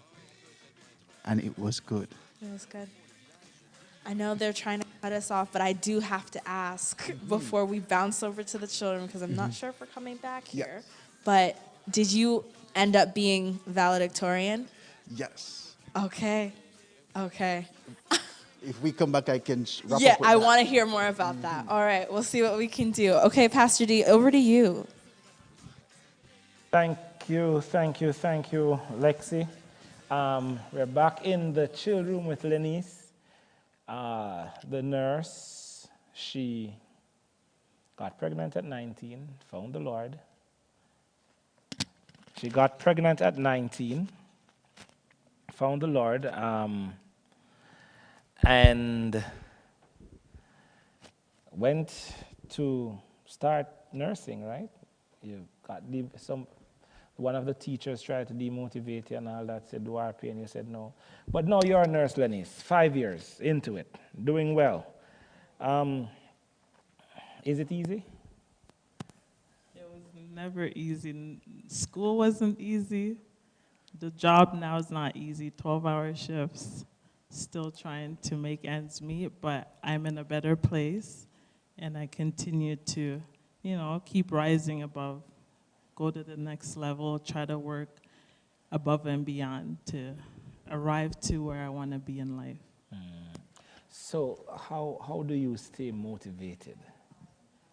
And it was good. It was good. I know they're trying to cut us off, but I do have to ask before we bounce over to the children, because I'm not sure if we're coming back here. But did you end up being valedictorian? Yes. Okay. Okay. If we come back, I can wrap Yeah, up with I that. want to hear more about that. All right, we'll see what we can do. Okay, Pastor D, over to you. Thank you, Lexi. We're back in the chill room with Lenice. The nurse, she got pregnant at 19, found the Lord. She got pregnant at 19, found the Lord, and went to start nursing, right? You got one of the teachers tried to demotivate you and all that, said do RP, and you said no. But now you're a nurse, Lenice, 5 years into it, doing well. Is it easy? It was never easy. School wasn't easy. The job now is not easy, 12-hour shifts. Still trying to make ends meet, but I'm in a better place, and I continue to, keep rising above, go to the next level, try to work above and beyond to arrive to where I want to be in life. So how do you stay motivated?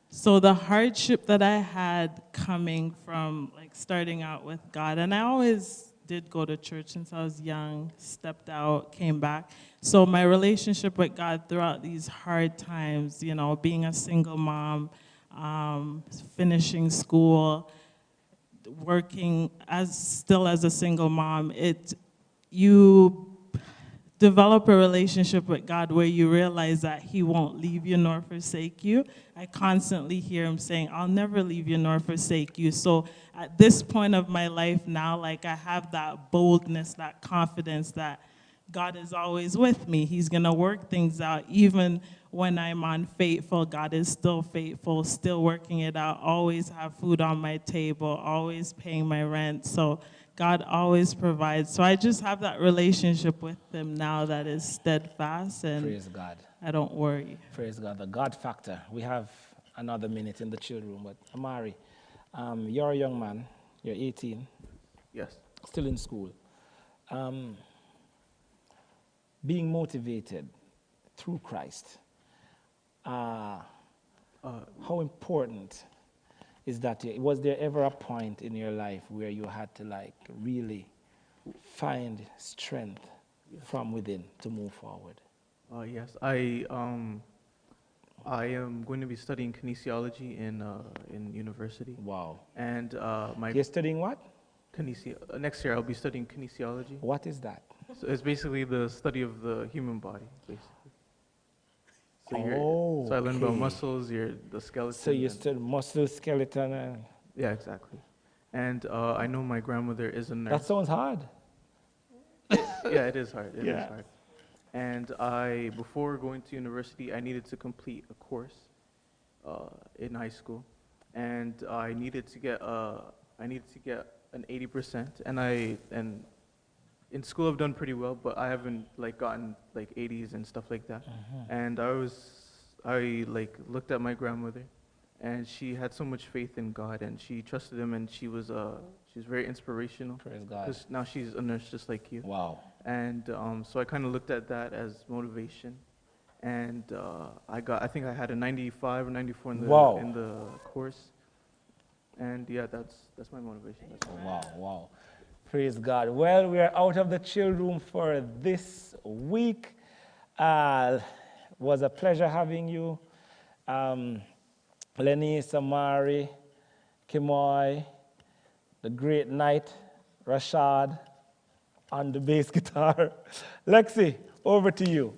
So the hardship that I had coming from starting out with God, and I always did go to church since I was young, stepped out, came back. So my relationship with God throughout these hard times, being a single mom, finishing school, working still as a single mom, you develop a relationship with God where you realize that He won't leave you nor forsake you. I constantly hear Him saying, I'll never leave you nor forsake you. So at this point of my life now, I have that boldness, that confidence that God is always with me. He's going to work things out. Even when I'm unfaithful, God is still faithful, still working it out, always have food on my table, always paying my rent. So God always provides. So I just have that relationship with Him now that is steadfast, and Praise God. I don't worry. Praise God. The God factor. We have another minute in the chill room, but Amari, you're a young man. You're 18. Yes. Still in school. Being motivated through Christ. How important is that? Was there ever a point in your life where you had to like really find strength from within to move forward? Yes, I am going to be studying kinesiology in university. Wow. And You're studying what? Next year I'll be studying kinesiology. What is that? So it's basically the study of the human body, basically. So I learn about muscles, the skeleton. So you study muscle, skeleton, and... Yeah, exactly. And I know my grandmother is a nurse. That sounds hard. Yeah, it is hard. It is hard. And before going to university, I needed to complete a course in high school, and I needed to get an 80%. And in school I've done pretty well, but I haven't like gotten like 80s and stuff like that. And I looked at my grandmother, and she had so much faith in God, and she trusted Him, and she was very inspirational. Praise God. Because now she's a nurse just like you. Wow. And so I kind of looked at that as motivation, and I think I had a 95 or 94 in the course, and yeah, that's my motivation. Wow. Praise God. Well, we are out of the chill room for this week. Was a pleasure having you, Lenny, Samari, Kimoy, the great Knight, Rashad, on the bass guitar. Lexi, over to you.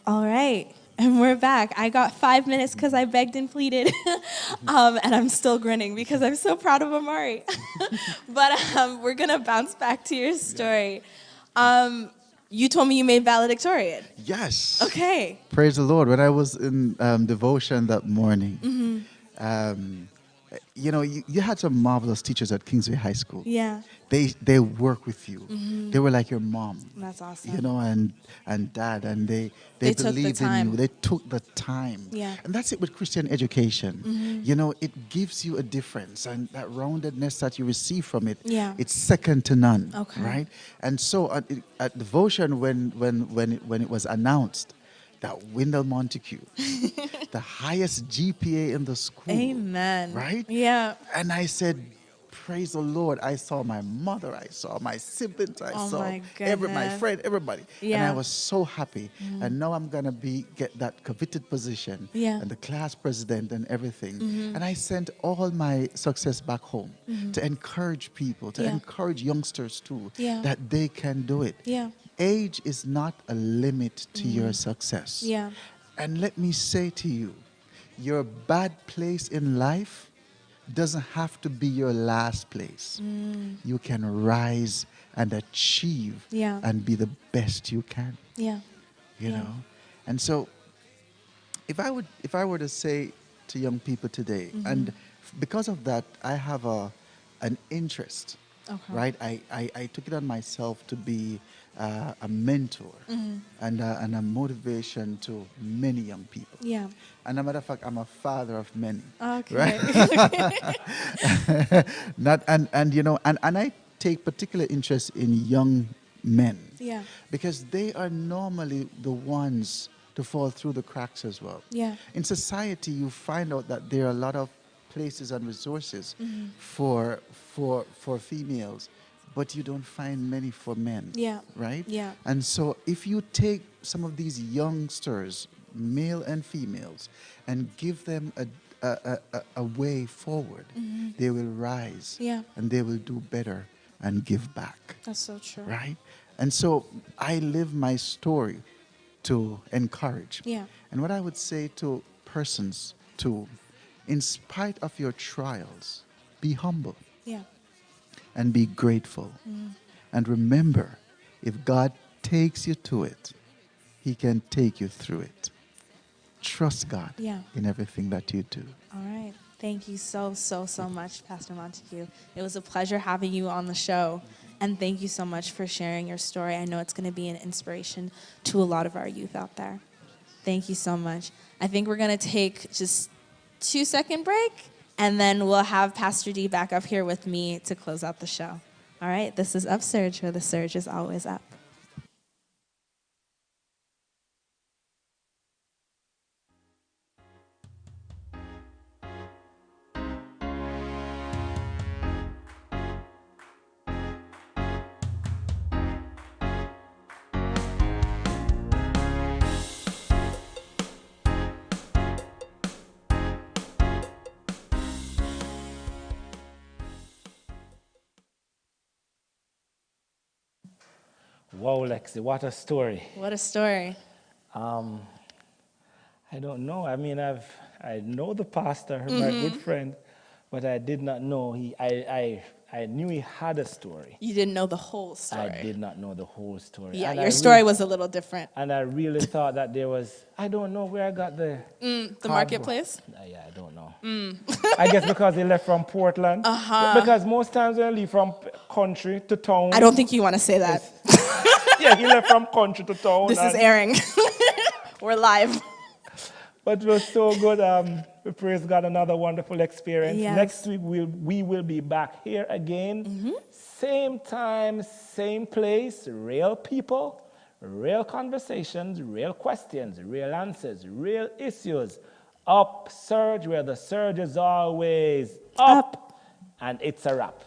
All right, and we're back. I got 5 minutes because I begged and pleaded, and I'm still grinning because I'm so proud of Amari. But we're going to bounce back to your story. You told me you made valedictorian. Yes. Okay. Praise the Lord. When I was in devotion that morning, you had some marvelous teachers at Kingsway High School. Yeah. They work with you. They were like your mom. That's awesome. And dad, and they took believed the time. in you. They took the time. Yeah. And that's it with Christian education. It gives you a difference, and that roundedness that you receive from it, it's second to none. Okay. Right? And so at devotion, when it was announced that Wendell Montague, the highest GPA in the school. Amen. Right? Yeah. And I said, praise the Lord. I saw my mother. I saw my siblings. I saw my friend, everybody. Yeah. And I was so happy. And now I'm going to get that coveted position and the class president and everything. And I sent all my success back home to encourage people, to encourage youngsters too, that they can do it. Yeah. Age is not a limit to your success. Yeah. And let me say to you, your bad place in life doesn't have to be your last place. You can rise and achieve and be the best you can. Yeah. You know? And so if I were to say to young people today, and because of that, I have an interest. Okay. Right? I took it on myself to be a mentor and a motivation to many young people. Yeah. And as a matter of fact, I'm a father of many. Okay. Right? and I take particular interest in young men. Yeah. Because they are normally the ones to fall through the cracks as well. Yeah. In society, you find out that there are a lot of places and resources for females, but you don't find many for men. Yeah. Right? Yeah. And so if you take some of these youngsters, male and females, and give them a way forward, they will rise and they will do better and give back. That's so true. Right? And so I live my story to encourage. Yeah. And what I would say to persons too, in spite of your trials, be humble. Yeah. And be grateful. And remember, if God takes you to it, He can take you through it. Trust God in everything that you do. All right. Thank you so much, Pastor Montague. It was a pleasure having you on the show. And thank you so much for sharing your story. I know it's going to be an inspiration to a lot of our youth out there. Thank you so much. I think we're going to take just 2-second break. and then we'll have Pastor D back up here with me to close out the show. All right, this is UpSurge, where the surge is always up. Wow, Lexi, what a story. What a story. I don't know. I mean, I know the pastor, my good friend, but I did not know I knew he had a story. You didn't know the whole story. I did not know the whole story. Yeah, and your story was a little different. And I really thought that there was, I don't know where I got the marketplace? Yeah, I don't know. I guess because he left from Portland. Because most times when I leave from country to town. I don't think you want to say that. Yeah, he left from country to town. This is airing. We're live. But it was so good. We praise God, another wonderful experience. Yes. Next week, we will be back here again. Same time, same place, real people, real conversations, real questions, real answers, real issues. UpSurge, where the surge is always up. And it's a wrap.